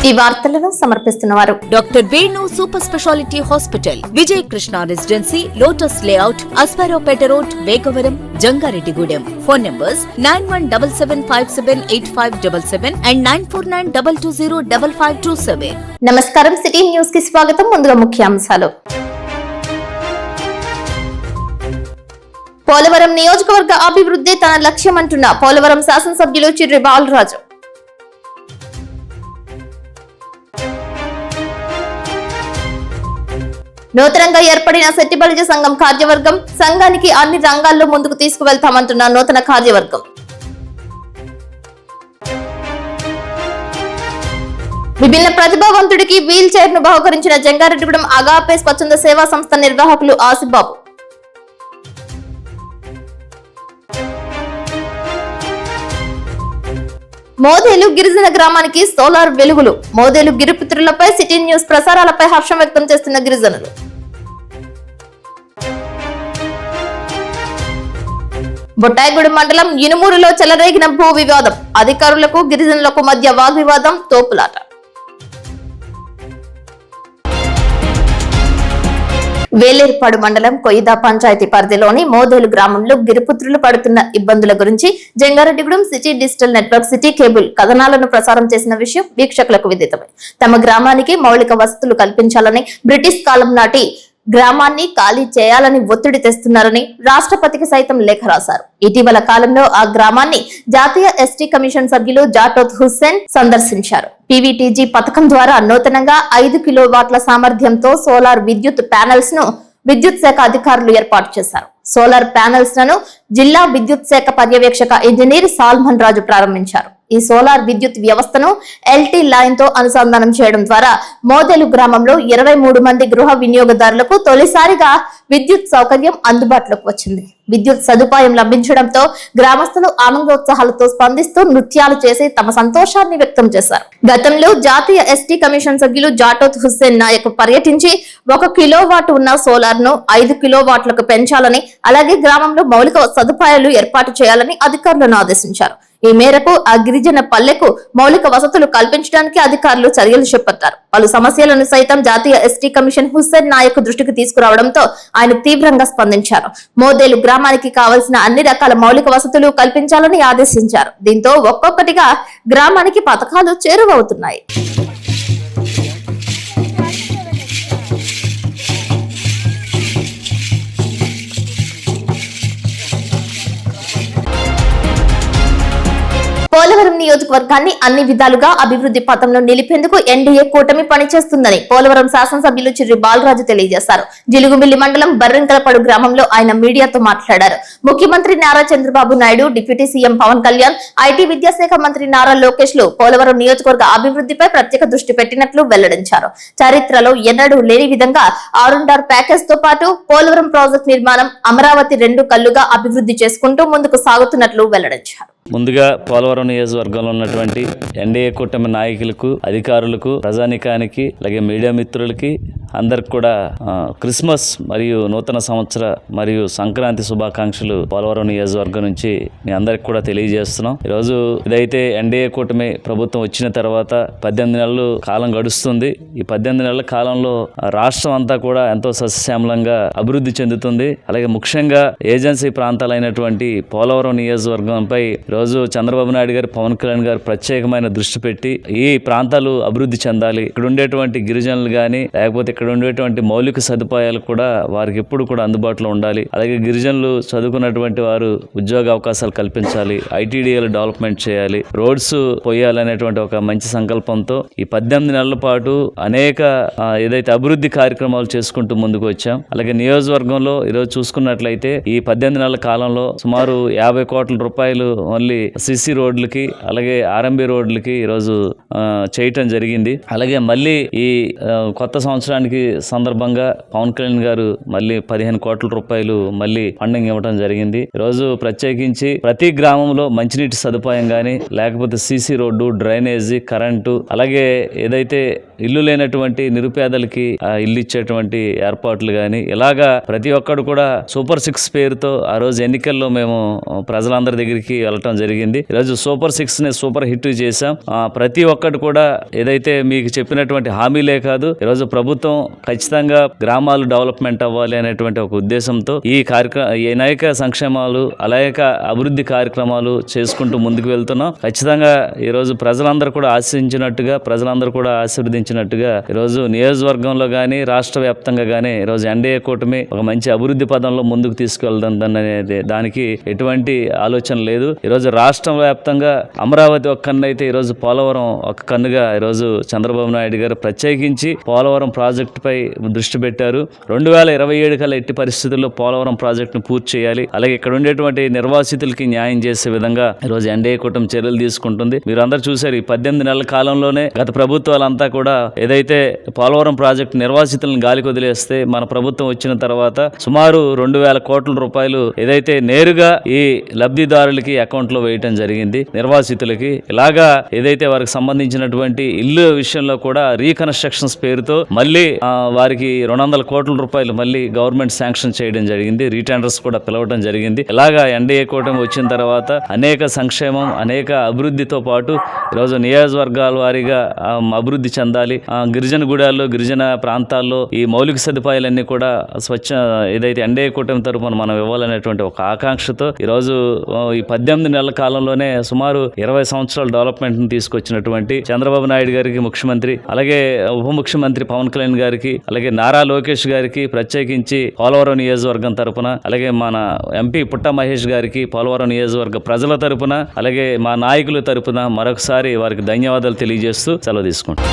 ఈ వార్తలను సమర్పిస్తున్నవారు doctor Venu super speciality hospital, Vijay Krishna residency, Lotus layout, Aswaraopeta road, Vegavaram, Jangareddygudem. Phone numbers 9177578577 and 9492205527. నమస్కారం. సిటీ న్యూస్ కి స్వాగతం. ముందుగా ముఖ్యాంశాలు. పోలవరం నియోజకవర్గ అభివృద్ధి తన లక్ష్యమంటున్న పోలవరం శాసనసభ్యులు చిర్రి బాలరాజు. నూతనంగా ఏర్పడిన శెట్టిబలిజ సంఘం కార్యవర్గం, సంఘానికి అన్ని రంగాల్లో ముందుకు తీసుకువెళ్తామంటున్న నూతన కార్యవర్గం. విభిన్న ప్రతిభావంతుడికి వీల్ చైర్ ను బహుకరించిన జంగారెడ్డిగూడెం అగాపే స్వచ్ఛంద సేవా సంస్థ నిర్వాహకులు ఆసిబాబు. మోదేలు గిరిజన గ్రామానికి సోలార్ వెలుగులు. మోదేలు గిరిపుత్రులపై సిటీ న్యూస్ ప్రసారాలపై హర్షం వ్యక్తం చేస్తున్న గిరిజనులు. బొట్టాయిగూడెం మండలం ఇనుమూరులో చెలరేగిన భూ వివాదం. అధికారులకు గిరిజనులకు మధ్య వాగ్వివాదం, తోపులాట. వేలేరుపాడు మండలం కొయిదా పంచాయతీ పరిధిలోని మోదేలు గ్రామంలో గిరిపుత్రులు పడుతున్న ఇబ్బందుల గురించి Jangareddygudem city digital network city cable కథనాలను ప్రసారం చేసిన విషయం వీక్షకులకు విదితమే. తమ గ్రామానికి మౌలిక వసతులు కల్పించాలని, బ్రిటిష్ కాలం నాటి గ్రామాన్ని ఖాళీ చేయాలని ఒత్తిడి తెస్తున్నారని రాష్ట్రపతికి సైతం లేఖ రాశారు. ఇటీవల కాలంలో ఆ గ్రామాన్ని జాతీయ ఎస్టీ కమిషన్ సభ్యులు జాటోత్ హుస్సేన్ సందర్శించారు. పీవీటీజీ పథకం ద్వారా నూతనంగా 5 కిలోవాట్ల సామర్థ్యంతో సోలార్ విద్యుత్ ప్యానెల్స్ ను విద్యుత్ శాఖ అధికారులు ఏర్పాటు చేశారు. సోలార్ ప్యానెల్స్ లను జిల్లా విద్యుత్ శాఖ పర్యవేక్షక ఇంజనీర్ సాల్మన్ రాజు ప్రారంభించారు. ఈ సోలార్ విద్యుత్ వ్యవస్థను ఎల్టీ లైన్ తో అనుసంధానం చేయడం ద్వారా మోదేలు గ్రామంలో 23 మంది గృహ వినియోగదారులకు తొలిసారిగా విద్యుత్ సౌకర్యం అందుబాటులోకి వచ్చింది. విద్యుత్ సదుపాయం లభించడంతో గ్రామస్తులు ఆనందోత్సాహాలతో స్పందిస్తూ నృత్యాలు చేసి తమ సంతోషాన్ని వ్యక్తం చేశారు. గతంలో జాతీయ ఎస్టీ కమిషన్ సభ్యులు జాటోత్ హుస్సేన్ నాయక్ పర్యటించి 1 కిలోవాట్ ఉన్న సోలార్ ను 5 కిలోవాట్లకు పెంచాలని, అలాగే గ్రామంలో మౌలిక సదుపాయాలు ఏర్పాటు చేయాలని అధికారులను ఆదేశించారు. ఈ మేరకు ఆ గిరిజన పల్లెకు మౌలిక వసతులు కల్పించడానికి అధికారులు చర్యలు చేపట్టారు. పలు సమస్యలను సైతం జాతీయ ఎస్టీ కమిషన్ హుస్సేన్ నాయక్ దృష్టికి తీసుకురావడంతో ఆయన తీవ్రంగా స్పందించారు. మోదేలు గ్రామానికి కావలసిన అన్ని రకాల మౌలిక వసతులు కల్పించాలని ఆదేశించారు. దీంతో ఒక్కొక్కటిగా గ్రామానికి పథకాలు చేరువవుతున్నాయి. పోలవరం నియోజకవర్గాన్ని అన్ని విధాలుగా అభివృద్ధి పథంలో నిలిపేందుకు ఎన్డీఏ కూటమి పనిచేస్తుందని పోలవరం శాసనసభ్యులు చిర్రి బాలరాజు తెలియజేశారు. జిలుగుమిల్లి మండలం బర్రింకలపడు గ్రామంలో ఆయన మీడియాతో మాట్లాడారు. ముఖ్యమంత్రి Nara Chandrababu Naidu, deputy CM Pawan Kalyan, IT విద్యాశాఖ మంత్రి నారా లోకేష్ లు పోలవరం నియోజకవర్గ అభివృద్ధిపై ప్రత్యేక దృష్టి పెట్టినట్లు వెల్లడించారు. చరిత్రలో ఎన్నడూ లేని విధంగా R&R ప్యాకేజ్ తో పాటు పోలవరం ప్రాజెక్టు నిర్మాణం అమరావతి 2 కళ్లుగా అభివృద్ధి చేసుకుంటూ ముందుకు సాగుతున్నట్లు వెల్లడించారు. ముందుగా పోలవరం నియోజకవర్గంలో ఉన్నటువంటి ఎన్డీఏ కూటమి నాయకులకు, అధికారులకు, ప్రజానికానికి, అలాగే మీడియా మిత్రులకి అందరికి కూడా క్రిస్మస్ మరియు నూతన సంవత్సర మరియు సంక్రాంతి శుభాకాంక్షలు పోలవరం నియోజకవర్గం నుంచి మీ అందరికి కూడా తెలియజేస్తున్నాం. ఈరోజు ఇదైతే ఎన్డీఏ కూటమి ప్రభుత్వం వచ్చిన తర్వాత 18 నెలలు కాలం గడుస్తుంది. ఈ 18 నెలల కాలంలో రాష్ట్రం అంతా కూడా ఎంతో సస్యశ్యామలంగా అభివృద్ధి చెందుతుంది. అలాగే ముఖ్యంగా ఏజెన్సీ ప్రాంతాలైనటువంటి పోలవరం నియోజకవర్గంపై రోజు చంద్రబాబు నాయుడు గారు, పవన్ కళ్యాణ్ గారు ప్రత్యేకమైన దృష్టి పెట్టి ఈ ప్రాంతాలు అభివృద్ధి చెందాలి, ఇక్కడ ఉండేటువంటి గిరిజనులు గాని లేకపోతే ఇక్కడ ఉండేటువంటి మౌలిక సదుపాయాలు కూడా వారికి ఎప్పుడు కూడా అందుబాటులో ఉండాలి. అలాగే గిరిజనులు చదువుకున్నటువంటి వారు ఉద్యోగ అవకాశాలు కల్పించాలి, ఐటీడీఏలు డెవలప్మెంట్ చేయాలి, రోడ్స్ పోయాలనేటువంటి ఒక మంచి సంకల్పంతో ఈ 18 నెలల పాటు అనేక ఏదైతే అభివృద్ధి కార్యక్రమాలు చేసుకుంటూ ముందుకు వచ్చాం. అలాగే నియోజకవర్గంలో ఈరోజు చూసుకున్నట్లయితే ఈ 18 నెలల కాలంలో సుమారు 50 కోట్ల రూపాయలు ఓన్లీ సిసి రోడ్లకి అలాగే ఆర్ఎంబి రోడ్లకి ఈరోజు చేయటం జరిగింది. అలాగే మళ్ళీ ఈ కొత్త సంవత్సరానికి సందర్భంగా పవన్ కళ్యాణ్ గారు మళ్ళీ 15 కోట్ల రూపాయలు మళ్ళీ ఫండింగ్ ఇవ్వడం జరిగింది. ఈరోజు ప్రత్యేకించి ప్రతి గ్రామంలో మంచినీటి సదుపాయం గానీ లేకపోతే సిసి రోడ్డు, డ్రైనేజీ, కరెంటు, అలాగే ఏదైతే ఇల్లు లేనటువంటి నిరుపేదలకి ఇల్లు ఇచ్చేటువంటి ఏర్పాట్లు గానీ ఇలాగా ప్రతి ఒక్కడు కూడా సూపర్ 6 పేరుతో ఆ రోజు ఎన్నికల్లో మేము ప్రజలందరి దగ్గరికి వెళ్ళటం జరిగింది. ఈరోజు సూపర్ 6 ని సూపర్ హిట్ చేశాం. ప్రతి ఒక్కటి కూడా ఏదైతే మీకు చెప్పినటువంటి హామీలే కాదు, ఈరోజు ప్రభుత్వం ఖచ్చితంగా గ్రామాలు డెవలప్మెంట్ అవ్వాలి అనేటువంటి ఒక ఉద్దేశంతో ఈ అనేక సంక్షేమాలు అనేక అభివృద్ధి కార్యక్రమాలు చేసుకుంటూ ముందుకు వెళ్తున్నాం. ఖచ్చితంగా ఈరోజు ప్రజలందరూ కూడా ఆశించినట్టుగా, ప్రజలందరూ కూడా ఆశీర్వదించినట్టుగా ఈరోజు నియోజకవర్గంలో కానీ రాష్ట్ర వ్యాప్తంగా కానీ ఈరోజు ఎన్డీఏ కూటమి ఒక మంచి అభివృద్ధి పదంలో ముందుకు తీసుకెళ్తుందనేది దానికి ఎటువంటి ఆలోచన లేదు. ఈరోజు రాష్ట్ర వ్యాప్తంగా అమరావతి ఒక కన్ను అయితే ఈరోజు పోలవరం ఒక కన్నుగా ఈరోజు చంద్రబాబు నాయుడు గారు ప్రత్యేకించి పోలవరం ప్రాజెక్టు పై దృష్టి పెట్టారు. 2027 కల్లా ఎట్టి పరిస్థితుల్లో పోలవరం ప్రాజెక్టును పూర్తి చేయాలి. అలాగే ఇక్కడ ఉండేటువంటి నిర్వాసితులకి న్యాయం చేసే విధంగా ఈరోజు ఎన్డీఏ కూటమి చర్యలు తీసుకుంటుంది. మీరు అందరూ చూశారు, ఈ 18 నెలల కాలంలోనే గత ప్రభుత్వాలంతా కూడా ఏదైతే పోలవరం ప్రాజెక్టు నిర్వాసితులను గాలికి వదిలేస్తే మన ప్రభుత్వం వచ్చిన తర్వాత సుమారు 2,000 కోట్ల రూపాయలు ఏదైతే నేరుగా ఈ లబ్ధిదారులకి అకౌంట్ లో వేయటం జరిగింది. నిర్వాసితులకి ఇలాగా ఏదైతే వారికి సంబంధించినటువంటి ఇల్లు విషయంలో కూడా రీకన్స్ట్రక్షన్స్ పేరుతో మళ్ళీ వారికి 200 కోట్ల రూపాయలు మళ్ళీ గవర్నమెంట్ శాంక్షన్ చేయడం జరిగింది. రీటెండర్స్ కూడా పిలవడం జరిగింది. ఇలాగా ఎన్డీఏ కూటమి వచ్చిన తర్వాత అనేక సంక్షేమం, అనేక అభివృద్ధితో పాటు ఈరోజు నియోజకవర్గాల వారీగా అభివృద్ధి చెందాలి. గిరిజన గుడాల్లో, గిరిజన ప్రాంతాల్లో ఈ మౌలిక సదుపాయాలన్నీ కూడా ఏదైతే ఎన్డీఏ కూటమి తరపున మనం ఇవ్వాలనేటువంటి ఒక ఆకాంక్షతో ఈరోజు ఈ 18 నెలల కాలంలోనే సుమారు 20 సంవత్సరాల డెవలప్మెంట్ ని తీసుకొచ్చినటువంటి చంద్రబాబు నాయుడు గారికి ముఖ్యమంత్రి, అలాగే ఉప ముఖ్యమంత్రి పవన్ కళ్యాణ్ గారికి, అలాగే నారా లోకేష్ గారికి ప్రత్యేకించి పోలవరం నియోజకవర్గం తరపున, అలాగే మన ఎంపీ పుట్ట మహేష్ గారికి పోలవరం నియోజకవర్గ ప్రజల తరపున, అలాగే మా నాయకుల తరపున మరొకసారి వారికి ధన్యవాదాలు తెలియజేస్తూ సెలవు తీసుకుంటాం.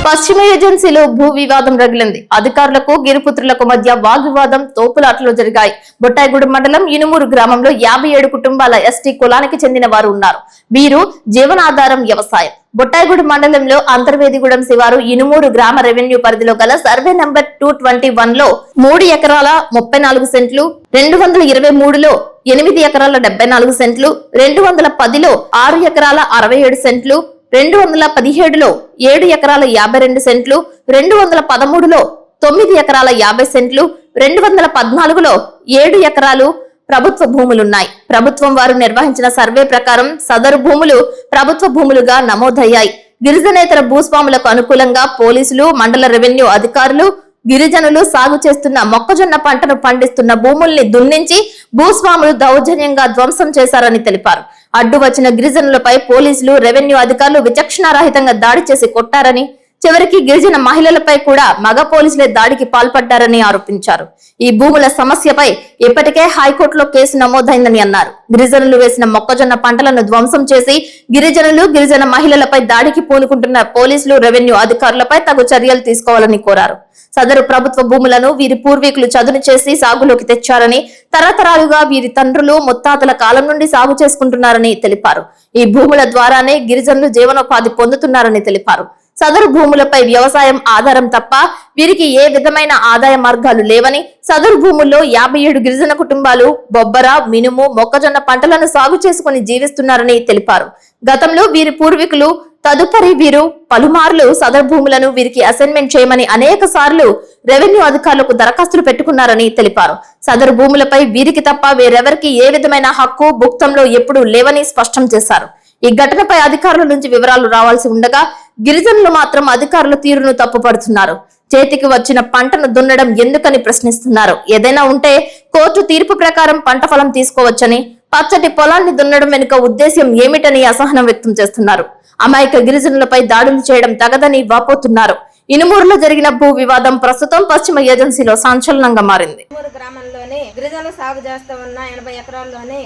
పశ్చిమ ఏజెన్సీలో భూ వివాదం రగిలింది. అధికారులకు గిరిపుత్రులకు మధ్య వాగ్వివాదం, తోపులాటలు జరిగాయి. బొట్టాయిగూడెం మండలం ఇనుమూరు గ్రామంలో 57 కుటుంబాల ఎస్టీ కులానికి చెందిన వారు ఉన్నారు. వీరు జీవనాధారం వ్యవసాయం. బొట్టాయిగూడెం మండలంలో అంతర్వేదిగూడెం శివారు ఇనుమూరు గ్రామ రెవెన్యూ పరిధిలో గల సర్వే నంబర్ 221 లో 3 ఎకరాల 34 సెంట్లు, 223లో 8 ఎకరాల 74 సెంట్లు, 210లో 6 ఎకరాల 67 సెంట్లు, 217లో 7 ఎకరాల 52 సెంట్లు, 213లో 9 ఎకరాల 50 సెంట్లు, 214లో 7 ఎకరాలు ప్రభుత్వ భూములున్నాయి. ప్రభుత్వం వారు నిర్వహించిన సర్వే ప్రకారం సదరు భూములు ప్రభుత్వ భూములుగా నమోదయ్యాయి. గిరిజనేతర భూస్వాములకు అనుకూలంగా పోలీసులు, మండల రెవెన్యూ అధికారులు గిరిజనులు సాగు చేస్తున్న మొక్కజొన్న పంటను పండిస్తున్న భూముల్ని దున్నించి భూస్వాములు దౌర్జన్యంగా ధ్వంసం చేశారని తెలిపారు. అడ్డు వచ్చిన గిరిజనులపై పోలీసులు, రెవెన్యూ అధికారులు విచక్షణారహితంగా దాడి చేసి కొట్టారని, చివరికి గిరిజన మహిళలపై కూడా మగ పోలీసులే దాడికి పాల్పడ్డారని ఆరోపించారు. ఈ భూముల సమస్యపై ఇప్పటికే హైకోర్టులో కేసు నమోదైందని అన్నారు. గిరిజనులు వేసిన మొక్కజొన్న పంటలను ధ్వంసం చేసి గిరిజనులు, గిరిజన మహిళలపై దాడికి పూనుకుంటున్న పోలీసులు, రెవెన్యూ అధికారులపై తగు చర్యలు తీసుకోవాలని కోరారు. సదరు ప్రభుత్వ భూములను వీరి పూర్వీకులు చదును చేసి సాగులోకి తెచ్చారని, తరతరాలుగా వీరి తండ్రులు, ముత్తాతల కాలం నుండి సాగు చేసుకుంటున్నారని తెలిపారు. ఈ భూముల ద్వారానే గిరిజనులు జీవనోపాధి పొందుతున్నారని తెలిపారు. సదరు భూములపై వ్యవసాయం ఆధారం తప్ప వీరికి ఏ విధమైన ఆదాయ మార్గాలు లేవని, సదరు భూముల్లో 57 గిరిజన కుటుంబాలు బొబ్బర, మినుము, మొక్కజొన్న పంటలను సాగు చేసుకుని జీవిస్తున్నారని తెలిపారు. గతంలో వీరి పూర్వీకులు తదుపరి వీరు పలుమార్లు సదరు భూములను వీరికి అసైన్మెంట్ చేయమని అనేక సార్లు రెవెన్యూ అధికారులకు దరఖాస్తులు పెట్టుకున్నారని తెలిపారు. సదరు భూములపై వీరికి తప్ప వేరెవరికి ఏ విధమైన హక్కు, భుక్తంలో ఎప్పుడూ లేవని స్పష్టం చేశారు. ఈ ఘటనపై అధికారుల నుంచి వివరాలు రావాల్సి ఉండగా గిరిజనులు మాత్రం అధికారుల తీరును తప్పుపడుతున్నారు. చేతికి వచ్చిన పంటను దున్నడం ఎందుకని ప్రశ్నిస్తున్నారు. ఏదైనా ఉంటే కోర్టు తీర్పు ప్రకారం పంట ఫలం తీసుకోవచ్చని, పచ్చటి పొలాన్ని దున్నడం వెనుక ఉద్దేశ్యం ఏమిటని అసహనం వ్యక్తం చేస్తున్నారు. అమాయక గిరిజనులపై దాడులు చేయడం తగదని వాపోతున్నారు. ఇనుమూరులో జరిగిన భూ వివాదం ప్రస్తుతం పశ్చిమ ఏజెన్సీలో సంచలనంగా మారింది. ఇనుమూరు గ్రామంలోనే గిరిజనులు సాగు చేస్తూ ఉన్న 80 ఎకరాల్లోనే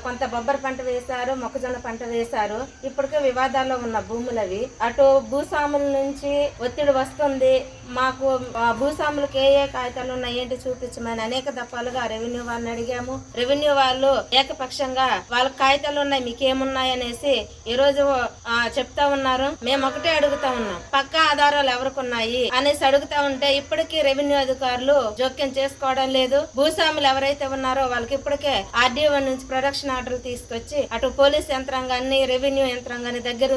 కొంత బొబ్బరి పంట వేశారు, మొక్కజొన్న పంట వేశారు. ఇప్పటికే వివాదాల్లో ఉన్న భూములవి. అటు భూస్వాముల నుంచి ఒత్తిడి వస్తుంది. మాకు భూస్వాములకు ఏ కాగితాలు ఉన్నాయి ఏంటి చూపించమని అనేక దఫాలుగా రెవెన్యూ వాళ్ళని అడిగాము. రెవెన్యూ వాళ్ళు ఏకపక్షంగా వాళ్ళ కాగితాలు ఉన్నాయి, మీకేమున్నాయి అనేసి ఈ రోజు చెప్తా ఉన్నారు. మేము ఒకటే అడుగుతా ఉన్నాం, పక్కా ఆధారాలు ఎవరికి ఉన్నాయి, ఉన్నాయి అనేసి అడుగుతా ఉంటే ఇప్పటికీ రెవెన్యూ అధికారులు జోక్యం చేసుకోవడం లేదు. భూస్వాములు ఎవరైతే ఉన్నారో వాళ్ళకి ఇప్పటికే ఆర్డీఓ నుంచి ప్రొడక్షన్ ఆర్డర్లు తీసుకొచ్చి అటు పోలీస్ యంత్రాంగాన్ని రెవెన్యూ యంత్రాంగాన్ని దగ్గర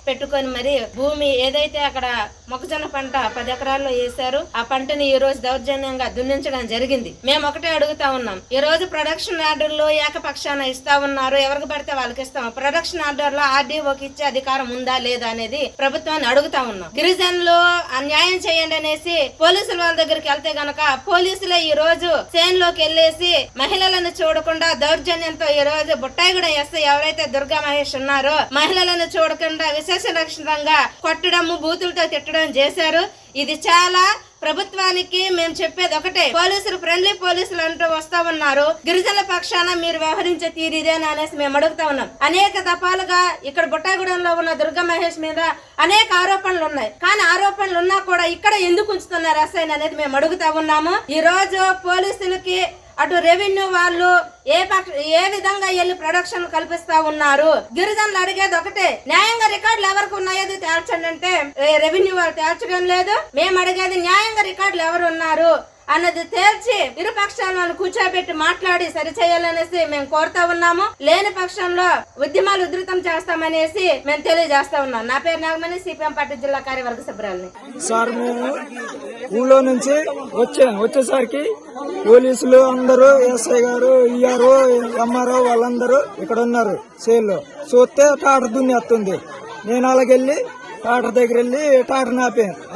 పెట్టుకొని మరి భూమి ఏదైతే అక్కడ మొక్కజొన్న పంట 10 ఎకరాల్లో వేశారు ఆ పంటని ఈ రోజు దౌర్జన్యంగా దున్నించడం జరిగింది. మేము ఒకటే అడుగుతా ఉన్నాం, ఈ రోజు ప్రొడక్షన్ ఆర్డర్లు ఏకపక్షాన ఇస్తా ఉన్నారు, ఎవరికి పడితే వాళ్ళకి ఇస్తాం. ప్రొడక్షన్ ఆర్డర్ లో ఆర్డీఓకి ఇచ్చే అధికారం ఉందా లేదా అనేది ప్రభుత్వాన్ని అడుగుతా ఉన్నాం. గిరిజనులు అన్యాయం చేయండి అనేసి పోలీసుల వాళ్ళ దగ్గరికి వెళ్తే గనక పోలీసులే ఈ రోజు చేన్ లోకి వెళ్ళేసి మహిళలను చూడకుండా దౌర్జన్యంతో ఈ రోజు బుట్టాయిగూడెం ఎస్ఐ ఎవరైతే దుర్గా మహేష్ ఉన్నారో మహిళలను చూడకుండా విశేషంగా కొట్టడం బూతులతో తిట్టడం చేశారు. ఇది చాలా ప్రభుత్వానికి మేము చెప్పేది ఒకటే, పోలీసులు ఫ్రెండ్లీ పోలీసులు అంటూ వస్తా ఉన్నారు, గిరిజనుల పక్షాన మీరు వ్యవహరించే తీరు ఇదేనా అనేసి మేము అడుగుతా ఉన్నాం. అనేక దఫాలుగా ఇక్కడ బుట్టాయిగూడెంలో ఉన్న దుర్గా మహేష్ మీద అనేక ఆరోపణలు ఉన్నాయి. కానీ ఆరోపణలు ఉన్నా కూడా ఇక్కడ ఎందుకు ఉంచుతున్నారు ఎస్ఐ అనేది మేము అడుగుతా ఉన్నాము. ఈ రోజు పోలీసులకి అటు రెవెన్యూ వాళ్ళు ఏ విధంగా వెళ్ళి ప్రొడక్షన్ కల్పిస్తా ఉన్నారు. గిరిజనులు అడిగేది ఒకటే, న్యాయంగా రికార్డులు ఎవరికి ఉన్నాయో తేల్చండి అంటే రెవెన్యూ వాళ్ళు తేల్చడం లేదు. మేము అడిగేది న్యాయంగా రికార్డులు ఎవరు ఉన్నారు అన్నది తేల్చి ఇరు పక్షాలను కూర్చోబెట్టి మాట్లాడి సరిచేయాలనేసి మేము కోరుతా ఉన్నాము. లేని పక్షంలో ఉద్యమాలు ఉధృతం చేస్తామనేసి మేము తెలియజేస్తా ఉన్నాం. నా పేరు నాగమణి, సిపిఎం పార్టీ జిల్లా కార్యవర్గ సభ్యురాలిని. సార్ మేము ఊళ్ళో నుంచి వచ్చేసరికి పోలీసులు అందరూ ఎస్ఐ గారు ఈఆర్ఓ ఎంఆర్ఓ వాళ్ళందరూ ఇక్కడ ఉన్నారు. సేల్లో చూస్తే టాటర్ దున్నేస్తుంది. నేను అలాగెళ్ళి టాటర్ దగ్గర వెళ్ళి టాటర్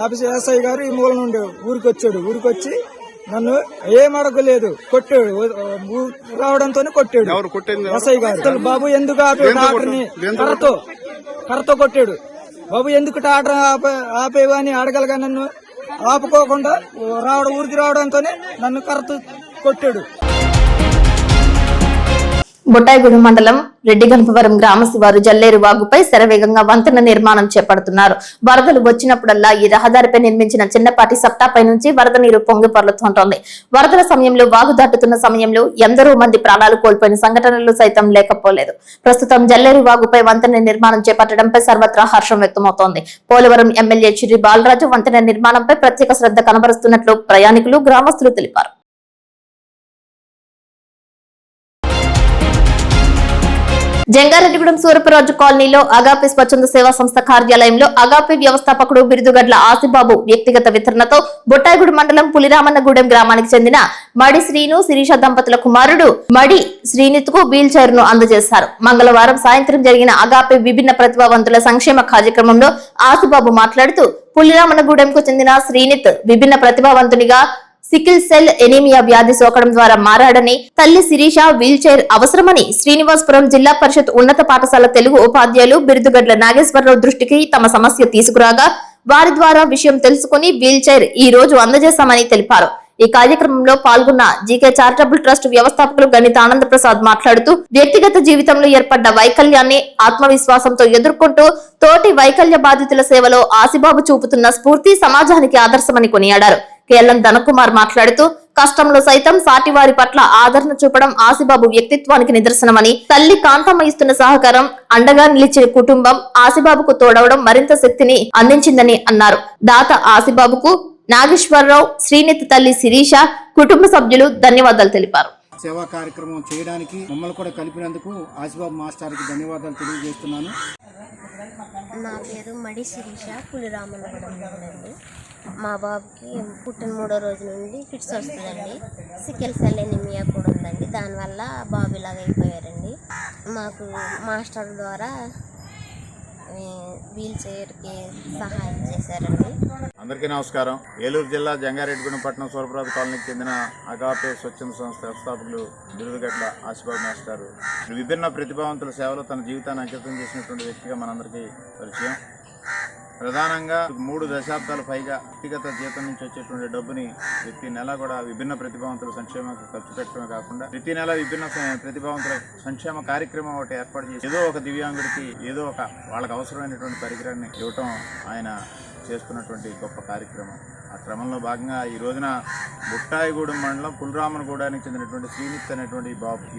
ఆపేసి ఎస్ఐ గారు ఈ మూల నుండి ఊరికొచ్చి నన్ను ఏం అడగలేదు, కొట్టాడు. రావడంతోనే కొట్టాడు ఎస్ఐ గారు. బాబు ఎందుకు ఆపే టాటర్ని కర్రతో కొట్టాడు. బాబు ఎందుకు టాటర్ ఆపేవని అడగలగా నన్ను ఆపుకోకుండా ఊరికి రావడంతోనే నన్ను కర్రతో కొట్టాడు. బుట్టాయిగూడెం మండలం రెడ్డిగణపవరం గ్రామ శివారు జల్లేరు వాగుపై శరవేగంగా వంతెన నిర్మాణం చేపడుతున్నారు. వరదలు వచ్చినప్పుడల్లా ఈ రహదారిపై నిర్మించిన చిన్నపాటి సప్టాపై నుంచి వరద నీరు పొంగి పొర్లుతుంటోంది. వరదల సమయంలో వాగు దాటుతున్న సమయంలో ఎందరో మంది ప్రాణాలు కోల్పోయిన సంఘటనలు సైతం లేకపోలేదు. ప్రస్తుతం జల్లేరు వాగుపై వంతెన నిర్మాణం చేపట్టడంపై సర్వత్రా హర్షం వ్యక్తమవుతోంది. పోలవరం ఎమ్మెల్యే చిరి బాలరాజు వంతెన నిర్మాణంపై ప్రత్యేక శ్రద్ధ కనబరుస్తున్నట్లు ప్రయాణికులు గ్రామస్తులు తెలిపారు. జంగారెడ్డిగూడెం సూరపురాజు కాలనీలో అగాపే స్వచ్ఛంద సేవా సంస్థ కార్యాలయంలో అగాపే వ్యవస్థాపకుడు బిరుదుగడ్ల ఆసిబాబు వ్యక్తిగత వితరణతో బుట్టాయిగూడెం మండలం పులిరామన్నగూడెం గ్రామానికి చెందిన మడి శ్రీను శిరీష దంపతుల కుమారుడు మడి శ్రీనిత్ కు వీల్ చైర్ ను అందజేశారు. మంగళవారం సాయంత్రం జరిగిన అగాపే విభిన్న ప్రతిభావంతుల సంక్షేమ కార్యక్రమంలో ఆసిబాబు మాట్లాడుతూ పులిరామన్నగూడెంకు చెందిన శ్రీనిత్ విభిన్న ప్రతిభావంతునిగా సికిల్ సెల్ ఎనీమియా వ్యాధి సోకడం ద్వారా మారాడని, తల్లి శిరీష వీల్ చైర్ అవసరమని శ్రీనివాసపురం జిల్లా పరిషత్ ఉన్నత పాఠశాల తెలుగు ఉపాధ్యాయులు బిరుదుగడ్ల నాగేశ్వరరావు దృష్టికి తమ సమస్య తీసుకురాగా వారి ద్వారా విషయం తెలుసుకుని వీల్ చైర్ ఈ రోజు అందజేశామని తెలిపారు. ఈ కార్యక్రమంలో పాల్గొన్న జీకే చారిటబుల్ ట్రస్ట్ వ్యవస్థాపకులు గణిత ఆనంద ప్రసాద్ మాట్లాడుతూ వ్యక్తిగత జీవితంలో ఏర్పడ్డ వైకల్యాన్ని ఆత్మవిశ్వాసంతో ఎదుర్కొంటూ తోటి వైకల్య బాధితుల సేవలో ఆసిబాబు చూపుతున్న స్ఫూర్తి సమాజానికి ఆదర్శమని కొనియాడారు. కేఎల్ఎన్ ధనకుమార్ మాట్లాడుతూ కష్టంలో సైతం సాటివారి పట్ల ఆదరణ చూపడం ఆసిబాబు వ్యక్తిత్వానికి నిదర్శనమని, తల్లి కాంతమ్మ ఇస్తున్న సహకారం, అండగా నిలిచిన కుటుంబం ఆసిబాబుకు తోడవడం మరింత శక్తిని అందించిందని అన్నారు. దాత ఆసిబాబుకు నాగేశ్వరరావు, శ్రీనిత్ తల్లి శిరీష కుటుంబ సభ్యులు ధన్యవాదాలు తెలిపారు. సేవా కార్యక్రమం చేయడానికి మమ్మల్ని కూడా కలిపినందుకు ఆసిబాబు మాస్టర్కి ధన్యవాదాలు తెలియజేస్తున్నాను. నా పేరు మడి శిరీష, పులిరామన్నగూడెం అండి. మా బాబుకి పుట్టిన 3వ రోజు నుండి ఫిట్స్ వస్తుందండి. సికిల్ సెల్ ఎనీమియా కూడా ఉందండి. దానివల్ల బాబు ఇలాగ అయిపోయారండి. మాకు మాస్టర్ ద్వారా వీల్ చైర్కి సహాయం చేశారండి. అందరికీ నమస్కారం. ఏలూరు జిల్లా జంగారెడ్డిగూడెం పట్టణం సూరపురాజు కాలనీకి చెందిన అగాపే స్వచ్ఛంద సంస్థ వ్యవస్థాపకులు బిరుదుగడ్ల ఆసిబాబు మాస్టారు విభిన్న ప్రతిభావంతుల సేవలో తన జీవితాన్ని అంకితం చేసినటువంటి వ్యక్తిగా మనందరికీ పరిచయం. ప్రధానంగా 3 దశాబ్దాల పైగా వ్యక్తిగత జీతం నుంచి వచ్చేటువంటి డబ్బుని ప్రతి నెల కూడా విభిన్న ప్రతిభావంతుల సంక్షేమానికి ఖర్చు పెట్టడమే కాకుండా ప్రతి నెల విభిన్న ప్రతిభావంతుల సంక్షేమ కార్యక్రమం ఒకటి ఏర్పాటు చేసి ఏదో ఒక దివ్యాంగుడికి ఏదో ఒక వాళ్ళకి అవసరమైనటువంటి పరికరాన్ని ఇవ్వటం ఆయన చేస్తున్నటువంటి గొప్ప కార్యక్రమం. ఆ క్రమంలో భాగంగా ఈ రోజున బుట్టాయిగూడెం మండలం పుల్రామనగూడానికి చెందినటువంటి శ్రీనిత్ అనేటువంటి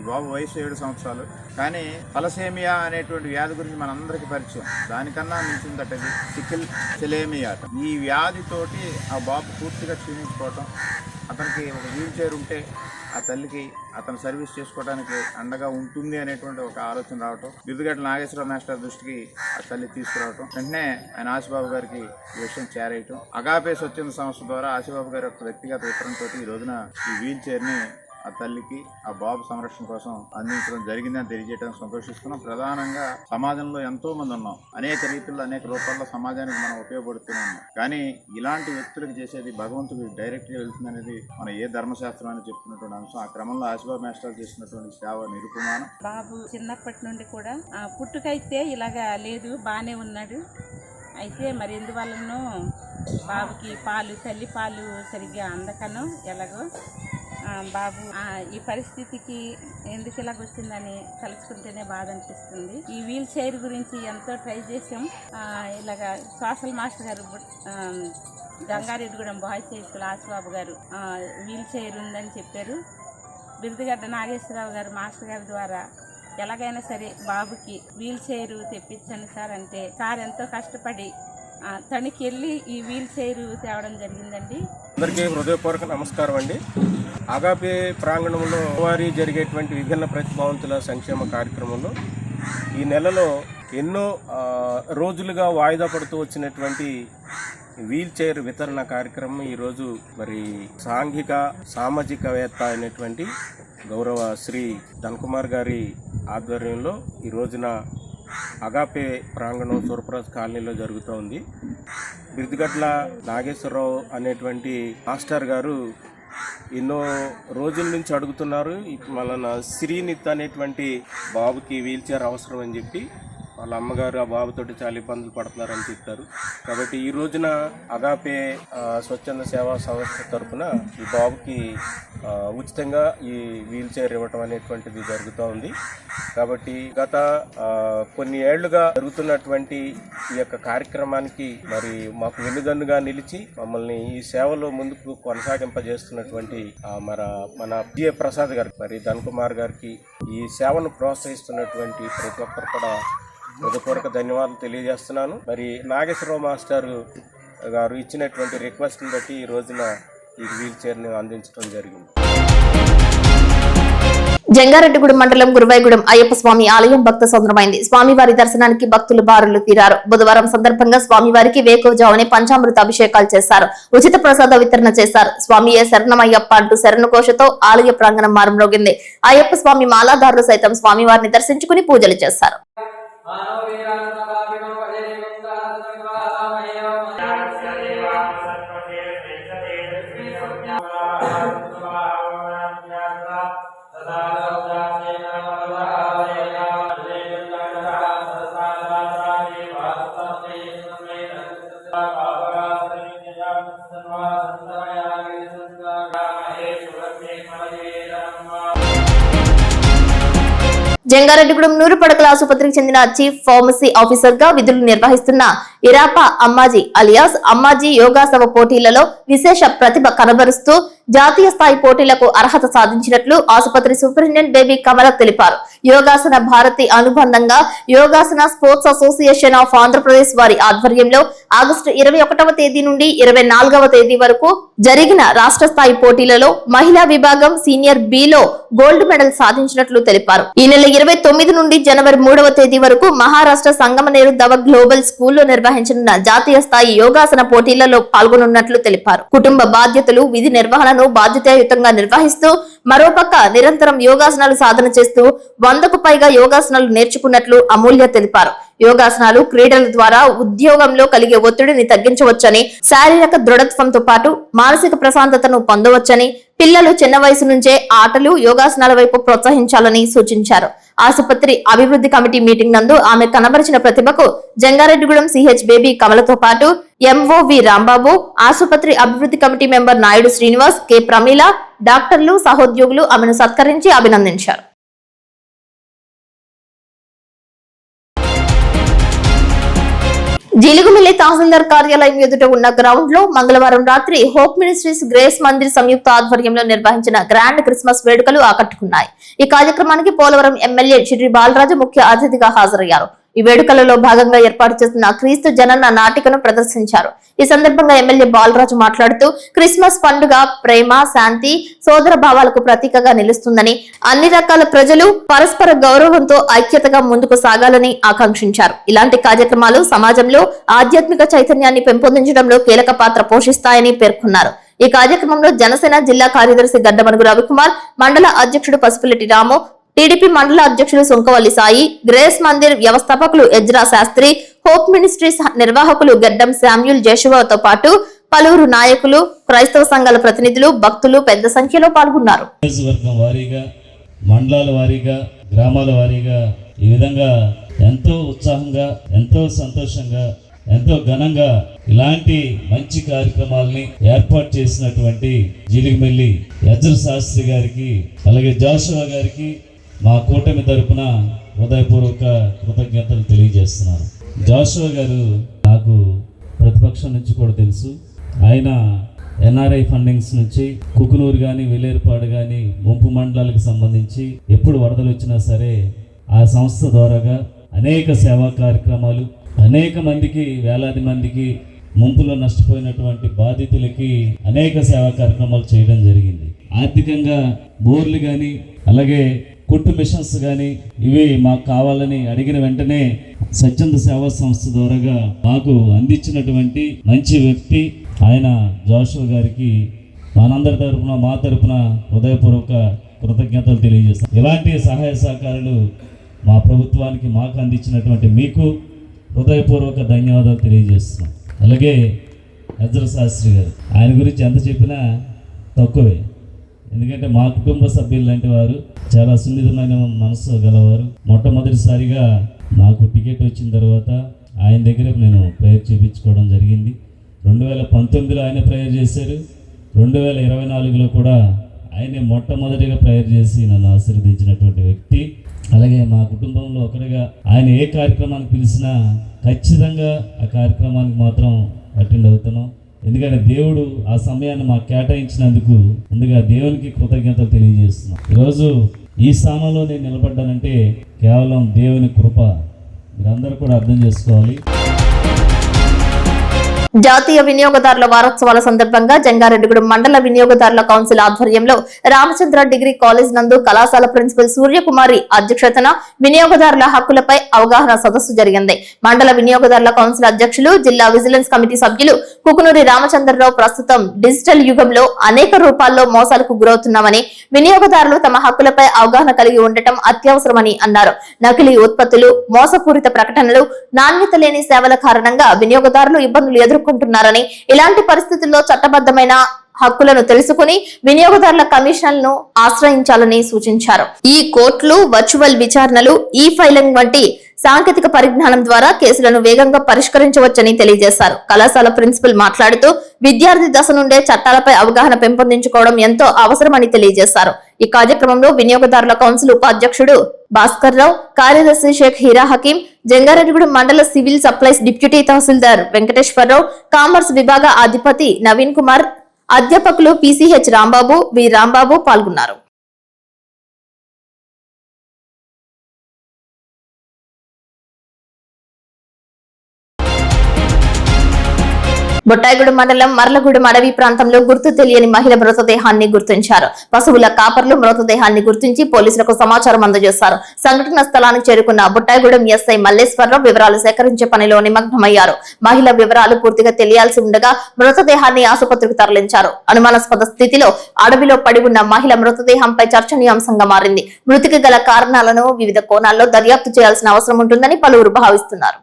ఈ బాబు వయసు 7 సంవత్సరాలు. కానీ తలసేమియా అనేటువంటి వ్యాధి గురించి మనందరికీ పరిచయం. దానికన్నా మించిందటది సికిల్ సెలేమియా. ఈ వ్యాధితోటి ఆ బాబు పూర్తిగా క్షీణించిపోవటం, అతనికి ఒక వీల్ చైర్ ఉంటే ఆ తల్లికి అతను సర్వీస్ చేసుకోవడానికి అండగా ఉంటుంది అనేటువంటి ఒక ఆలోచన రావటం, బిర్దుగట్ల నాగేశ్వరరావు మాస్టర్ దృష్టికి ఆ తల్లి తీసుకురావటం, వెంటనే ఆయన ఆశిబాబు గారికి ఈ విషయం చేరేయటం, అగాపే స్వచ్ఛంద సంస్థ ద్వారా ఆశిబాబు గారి యొక్క వ్యక్తిగత వితరణతో ఈ రోజున ఈ వీల్ చైర్ని ఆ తల్లికి ఆ బాబు సంరక్షణ కోసం అందించడం జరిగిందని తెలియజేయడానికి సంతోషిస్తున్నాం. ప్రధానంగా సమాజంలో ఎంతో మంది ఉన్నాం, అనేక రీతుల్లో అనేక రూపాల్లో సమాజానికి మనం ఉపయోగపడుతూనే ఉన్నాం. కానీ ఇలాంటి వ్యక్తులకు చేసేది భగవంతుడికి డైరెక్ట్గా వెళ్తుంది అనేది మన ఏ ధర్మశాస్త్రం అని చెప్తున్నటువంటి అంశం. ఆ క్రమంలో ఆశిబాబు మాస్టర్ చేసినటువంటి సేవ నిరూపమానం. బాబు చిన్నప్పటి నుండి కూడా పుట్టుకైతే ఇలాగా లేదు, బాగానే ఉన్నాడు. అయితే మరి ఎందువల్లనో బాబుకి తల్లి పాలు సరిగ్గా అందకనో ఎలాగో బాబు ఈ పరిస్థితికి ఎందుకు ఇలాగ వచ్చిందని తలుచుకుంటేనే బాధ అనిపిస్తుంది. ఈ వీల్ చైర్ గురించి ఎంతో ట్రై చేసాం. ఇలాగా సోషల్ మాస్టర్ గారు గంగారెడ్డిగూడెం బాయ్స్ హై స్కూల్ ఆశిబాబు గారు వీల్ చైర్ ఉందని చెప్పారు. బిర్దుగడ్డ నాగేశ్వరరావు గారు మాస్టర్ గారి ద్వారా ఎలాగైనా సరే బాబుకి వీల్ చైర్ తెప్పించండి సార్ అంటే, సార్ ఎంతో కష్టపడి తనకి వెళ్ళి ఈ వీల్ చైర్ తేవడం జరిగిందండి. అందరికీ హృదయపూర్వక నమస్కారం అండి. అగాపే ప్రాంగణంలో వారి జరిగేటువంటి విభిన్న ప్రతిభావంతుల సంక్షేమ కార్యక్రమంలో ఈ నెలలో ఎన్నో రోజులుగా వాయిదా పడుతూ వచ్చినటువంటి వీల్ చైర్ వితరణ కార్యక్రమం ఈరోజు మరి సాంఘిక సామాజికవేత్త అయినటువంటి గౌరవ శ్రీ ధన్కుమార్ గారి ఆధ్వర్యంలో ఈ రోజున అగాపే ప్రాంగణం సూర్యప్రకాష్ కాలనీలో జరుగుతూ ఉంది. బిర్దుగట్ల నాగేశ్వరరావు అనేటువంటి మాస్టర్ గారు ఎన్నో రోజుల నుంచి అడుగుతున్నారు, మన శ్రీనిత్ అనేటువంటి బాబుకి వీల్ చైర్ అవసరం అని చెప్పి. వాళ్ళ అమ్మగారు ఆ బాబుతోటి చాలా ఇబ్బందులు పడుతున్నారని చెప్పారు. కాబట్టి ఈ రోజున అగాపే స్వచ్ఛంద సేవా సంస్థ తరఫున ఈ బాబుకి ఉచితంగా ఈ వీల్ చైర్ ఇవ్వటం అనేటువంటిది జరుగుతూ ఉంది. కాబట్టి గత కొన్ని ఏళ్లుగా జరుగుతున్నటువంటి ఈ యొక్క కార్యక్రమానికి మరి మాకు వెన్నుదన్నుగా నిలిచి మమ్మల్ని ఈ సేవలో ముందుకు కొనసాగింపజేస్తున్నటువంటి మన పిఏ ప్రసాద్ గారికి, మరి ధన్కుమార్ గారికి, ఈ సేవను ప్రోత్సహిస్తున్నటువంటి ప్రతి ఒక్కరు కూడా హృదయపూర్వక ధన్యవాదాలు తెలియజేస్తున్నాను. మరి నాగేశ్వరరావు మాస్టర్ గారు ఇచ్చినటువంటి రిక్వెస్ట్ని బట్టి ఈ రోజున ఈ వీల్ చైర్ని అందించడం జరిగింది. జంగారెడ్డిగూడెం మండలం గురువాయిగూడెం అయ్యప్ప స్వామి ఆలయం భక్త సంద్రమైంది. స్వామివారి దర్శనానికి భక్తులు బారులు తీరారు. బుధవారం సందర్భంగా స్వామివారికి వేకువజామునే పంచామృత అభిషేకాలు చేశారు. ఉచిత ప్రసాద వితరణ చేశారు. స్వామియే శరణమయ్యప్ప అంటూ శరణుకోశతో ఆలయ ప్రాంగణం మారుమ్రోగింది. అయ్యప్ప స్వామి మాలాదారులు సైతం స్వామివారిని దర్శించుకుని పూజలు చేశారు. జంగారెడ్డిగూడెం నూరు పడకల ఆసుపత్రికి చెందిన చీఫ్ ఫార్మసీ ఆఫీసర్ గా విధులు నిర్వహిస్తున్న ఇరాపా అమ్మాజీ అలియాస్ అమ్మాజీ యోగాసవ పోటీలలో విశేష ప్రతిభ కనబరుస్తూ జాతీయ స్థాయి పోటీలకు అర్హత సాధించినట్లు ఆసుపత్రి సూపరింటెండెంట్ బేబీ కమల తెలిపారు. యోగాసన భారతి అనుబంధంగా yogasana sports association of Andhra Pradesh వారి ఆధ్వర్యంలో ఆగస్టు 21వ తేదీ నుండి 24వ తేదీ వరకు జరిగిన రాష్ట్ర స్థాయి పోటీలలో మహిళా విభాగం సీనియర్ బిలో గోల్డ్ మెడల్ సాధించినట్లు తెలిపారు. ఈ నెల 29 నుండి జనవరి 3వ తేదీ వరకు మహారాష్ట్ర సంగమనేరు దవ గ్లోబల్ స్కూల్లో నిర్వహించనున్న జాతీయ స్థాయి యోగాసన పోటీలలో పాల్గొనున్నట్లు తెలిపారు. కుటుంబ బాధ్యతలు విధి నిర్వహణను బాధ్యతాయుతంగా నిర్వహిస్తూ మరోపక్క నిరంతరం యోగాసనాలు సాధన చేస్తూ 100కు పైగా యోగాసనాలు నేర్చుకున్నట్లు అమూల్య తెలిపారు. యోగాసనాలు క్రీడల ద్వారా ఉద్యోగంలో కలిగే ఒత్తిడిని తగ్గించవచ్చని, శారీరక దృఢత్వంతో పాటు మానసిక ప్రశాంతతను పొందవచ్చని, పిల్లలు చిన్న వయసు నుంచే ఆటలు యోగాసనాల వైపు ప్రోత్సహించాలని సూచించారు. ఆసుపత్రి అభివృద్ధి కమిటీ మీటింగ్ నందు ఆమె కనబరిచిన ప్రతిభకు జంగారెడ్డిగూడెం సిహెచ్ బేబీ కమలతో పాటు ఎంఓవి రాంబాబు, ఆసుపత్రి అభివృద్ధి committee member Naidu Srinivas, K Pramila, డాక్టర్లు, సహోద్యోగులు ఆమెను సత్కరించి అభినందించారు. జీలుగుమిల్లి తహసీల్దార్ కార్యాలయం ఎదుట ఉన్న గ్రౌండ్ లో మంగళవారం రాత్రి హోప్ మినిస్ట్రీస్ గ్రేస్ మందిర్ సంయుక్త ఆధ్వర్యంలో నిర్వహించిన గ్రాండ్ క్రిస్మస్ వేడుకలు ఆకట్టుకున్నాయి. ఈ కార్యక్రమానికి పోలవరం ఎమ్మెల్యే చిర్రి బాలరాజు ముఖ్య అతిథిగా హాజరయ్యారు. ఈ వేడుకలలో భాగంగా ఏర్పాటు చేసిన క్రీస్తు జనన నాటికను ప్రదర్శించారు. ఈ సందర్భంగా ఎమ్మెల్యే బాలరాజు మాట్లాడుతూ క్రిస్మస్ పండుగ ప్రేమ, శాంతి, సోదర భావాలకు ప్రతీకగా నిలుస్తుందని, అన్ని రకాల ప్రజలు పరస్పర గౌరవంతో ఐక్యతగా ముందుకు సాగాలని ఆకాంక్షించారు. ఇలాంటి కార్యక్రమాలు సమాజంలో ఆధ్యాత్మిక చైతన్యాన్ని పెంపొందించడంలో కీలక పాత్ర పోషిస్తాయని పేర్కొన్నారు. ఈ కార్యక్రమంలో జనసేన జిల్లా కార్యదర్శి గడ్డమనుగు రవికుమార్, మండల అధ్యక్షుడు పసుపులెట్టి రాము, టీడీపీ మండల అధ్యక్షులు సుంకవల్లి సాయి, గ్రేస్ మందిర్ వ్యవస్థాపకులు ఎజ్రా శాస్త్రి, హోప్ మినిస్ట్రీస్ నిర్వాహకులు గడ్డం శామ్యూల్ జేషువాతో పాటు పలువురు నాయకులు, క్రైస్తవ సంఘాల ప్రతినిధులు, భక్తులు పెద్ద సంఖ్యలో పాల్గొన్నారు. వారీగా, మండలాల వారీగా, గ్రామాల వారీగా ఈ విధంగా ఎంతో ఉత్సాహంగా, ఎంతో సంతోషంగా, ఎంతో ఘనంగా ఇలాంటి మంచి కార్యక్రమాలని ఏర్పాటు చేసినటువంటి జీలిగిమెల్లి ఎజ్రా శాస్త్రి గారికి, అలాగే జాషువా గారికి మా కూటమి తరపున హృదయపూర్వక కృతజ్ఞతలు తెలియజేస్తున్నాను. జాషువా గారు నాకు ప్రతిపక్షం నుంచి కూడా తెలుసు. ఆయన ఎన్ఆర్ఐ ఫండింగ్స్ నుంచి కుకునూరు కానీ, వేలేరుపాడు కానీ ముంపు మండలాలకు సంబంధించి ఎప్పుడు వరదలు వచ్చినా సరే ఆ సంస్థ ద్వారాగా అనేక సేవా కార్యక్రమాలు, అనేక మందికి, వేలాది మందికి, ముంపులో నష్టపోయినటువంటి బాధితులకి అనేక సేవా కార్యక్రమాలు చేయడం జరిగింది. ఆర్థికంగా బోర్లు కానీ, అలాగే కుట్టు మిషన్స్ కానీ ఇవి మాకు కావాలని అడిగిన వెంటనే స్వచ్ఛంద సేవా సంస్థ ద్వారాగా మాకు అందించినటువంటి మంచి వ్యక్తి ఆయన జాషువా గారికి మనందరి తరపున, మా తరపున హృదయపూర్వక కృతజ్ఞతలు తెలియజేస్తాం. ఇలాంటి సహాయ సహకారాలు మా ప్రభుత్వానికి, మాకు అందించినటువంటి మీకు హృదయపూర్వక ధన్యవాదాలు తెలియజేస్తున్నాం. అలాగే ఎజ్రా శాస్త్రి గారు, ఆయన గురించి ఎంత చెప్పినా తక్కువే. ఎందుకంటే మా కుటుంబ సభ్యులు లాంటి వారు, చాలా సున్నితమైన మనసు గలవారు. మొట్టమొదటిసారిగా నాకు టికెట్ వచ్చిన తర్వాత ఆయన దగ్గర నేను ప్రేయర్ చేయించుకోవడం జరిగింది. 2019లో ఆయన ప్రేయర్ చేశారు. 2024లో కూడా ఆయనే మొట్టమొదటిగా ప్రేయర్ చేసి నన్ను ఆశీర్వదించినటువంటి వ్యక్తి. అలాగే మా కుటుంబంలో ఒకరిగా ఆయన ఏ కార్యక్రమానికి పిలిచినా ఖచ్చితంగా ఆ కార్యక్రమానికి మాత్రం అటెండ్ అవుతున్నాం. ఎందుకంటే దేవుడు ఆ సమయాన్ని మాకు కేటాయించినందుకు ముందుగా దేవునికి కృతజ్ఞతలు తెలియజేస్తున్నాం. ఈరోజు ఈ స్థానంలో నేను నిలబడ్డానంటే కేవలం దేవుని కృప. మీరందరూ కూడా అర్థం చేసుకోవాలి. జాతీయ వినియోగదారుల వారోత్సవాల సందర్భంగా జంగారెడ్డిగూడెం మండల వినియోగదారుల కౌన్సిల్ ఆధ్వర్యంలో రామచంద్ర డిగ్రీ కాలేజ్ నందు కళాశాల ప్రిన్సిపల్ సూర్యకుమారి అధ్యక్షతన వినియోగదారుల హక్కులపై అవగాహన సదస్సు జరిగింది. మండల వినియోగదారుల కౌన్సిల్ అధ్యక్షులు, జిల్లా విజిలెన్స్ కమిటీ సభ్యులు కుకునూరి రామచంద్రరావు ప్రస్తుతం డిజిటల్ యుగంలో అనేక రూపాల్లో మోసాలకు గురవుతున్నామని, వినియోగదారులు తమ హక్కులపై అవగాహన కలిగి ఉండటం అత్యవసరమని అన్నారు. నకిలీ ఉత్పత్తులు, మోసపూరిత ప్రకటనలు, నాణ్యత లేని సేవల కారణంగా వినియోగదారులు ఇబ్బందులు ఎదుర్కొంటున్నారని, ఇలాంటి పరిస్థితుల్లో చట్టబద్ధమైన హక్కులను తెలుసుకుని వినియోగదారుల కమిషన్లను ఆశ్రయించాలని సూచించారు. ఈ కోర్టులు, వర్చువల్ విచారణలు, ఈ ఫైలింగ్ వంటి సాంకేతిక పరిజ్ఞానం ద్వారా కేసులను వేగంగా పరిష్కరించవచ్చని తెలియజేశారు. కళాశాల ప్రిన్సిపల్ మాట్లాడుతూ విద్యార్థి దశ నుండే చట్టాలపై అవగాహన పెంపొందించుకోవడం ఎంతో అవసరమని తెలియజేశారు. ఈ కార్యక్రమంలో వినియోగదారుల కౌన్సిల్ ఉపాధ్యక్షుడు భాస్కర్ రావు, కార్యదర్శి షేక్ హీరా హకీం, జంగారెడ్డిగూడెం మండల సివిల్ సప్లైస్ డిప్యూటీ తహసీల్దార్ వెంకటేశ్వరరావు, కామర్స్ విభాగ అధిపతి నవీన్ కుమార్, అధ్యాపకులు పిసిహెచ్ రాంబాబు, వి రాంబాబు పాల్గొన్నారు. బొట్టాయిగూడెం మండలం మర్లగూడెం అడవి ప్రాంతంలో గుర్తు తెలియని మహిళ మృతదేహాన్ని గుర్తించారు. పశువుల కాపర్లు మృతదేహాన్ని గుర్తించి పోలీసులకు సమాచారం అందజేశారు. సంఘటన స్థలానికి చేరుకున్న బొట్టాయిగూడెం ఎస్ఐ మల్లేశ్వరరావు వివరాలు సేకరించే పనిలో నిమగ్నమయ్యారు. మహిళ వివరాలు పూర్తిగా తెలియాల్సి ఉండగా మృతదేహాన్ని ఆసుపత్రికి తరలించారు. అనుమానాస్పద స్థితిలో అడవిలో పడి ఉన్న మహిళ మృతదేహంపై చర్చనీయాంశంగా మారింది. మృతికి గల కారణాలను వివిధ కోణాల్లో దర్యాప్తు చేయాల్సిన అవసరం ఉంటుందని పలువురు భావిస్తున్నారు.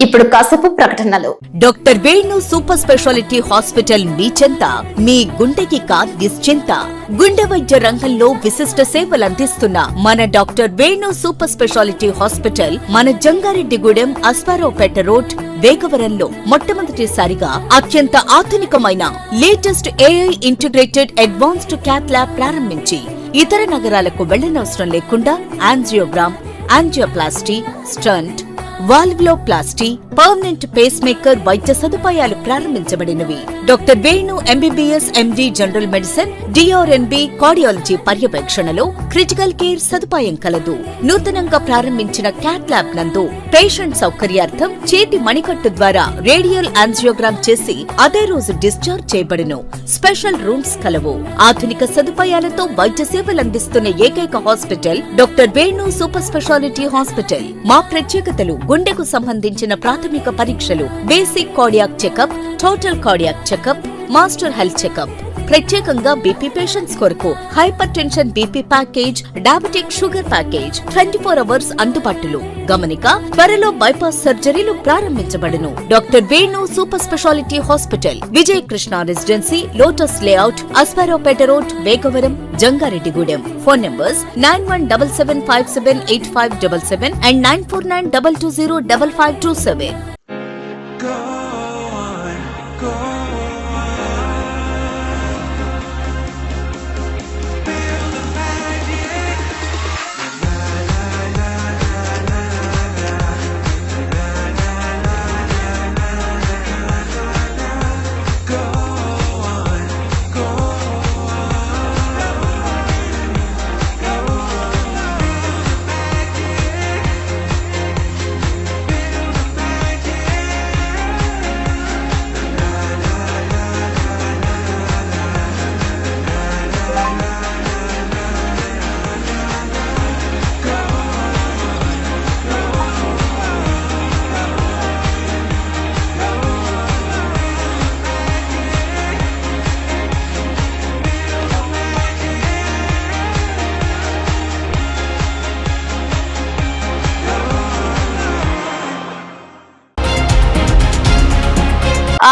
ఇప్పుడు కాసేపు ప్రకటనలు. Doctor Venu super speciality hospital మీ చెంత, మీ గుండెకి నిశ్చింత. గుండె వైద్య రంగంలో విశిష్ట సేవలందిస్తున్న మన doctor Venu super speciality hospital మన జంగారెడ్డిగూడెం అస్పారావుపేట రోడ్ వేగవరంలో మొట్టమొదటిసారిగా అత్యంత ఆధునికమైన latest AI integrated advanced cath lab ప్రారంభించి ఇతర నగరాలకు వెళ్లనవసరం లేకుండా angiogram, angioplasty, stent, valvuloplasty, permanent pacemaker వైద్య సదుపాయాలు ప్రారంభించబడినవి. Doctor Venu MBBS MD general medicine, DRNB cardiology పర్యవేక్షణలో క్రిటికల్ కేర్ సదుపాయం కలదు. నూతనంగా ప్రారంభించిన క్యాట్ ల్యాబ్ నందు పేషెంట్ సౌకర్యార్థం చేతి మణికట్టు ద్వారా రేడియల్ యాంజియోగ్రామ్ చేసి అదే రోజు డిశ్చార్జ్ చేయబడును. స్పెషల్ రూమ్స్ కలవు. ఆధునిక సదుపాయాలతో వైద్య సేవలందిస్తున్న ఏకైక hospital doctor Venu super speciality hospital. మా ప్రత్యేకతలు: గుండెకు సంబంధించిన ప్రాథమిక పరీక్షలు, basic cardiac checkup, total cardiac checkup, master health checkup. ప్రత్యేకంగా బీపీ పేషెంట్స్ కొరకు hypertension BP package, diabetic sugar package 24 hours అందుబాటులో. గమనిక: త్వరలో బైపాస్ సర్జరీలు ప్రారంభించబడును. Doctor Venu super speciality hospital, Vijay Krishna residency, Lotus layout, Aswaraopeta road, Vegavaram, Jangareddygudem. Phone numbers 9177578577 and 9492205527.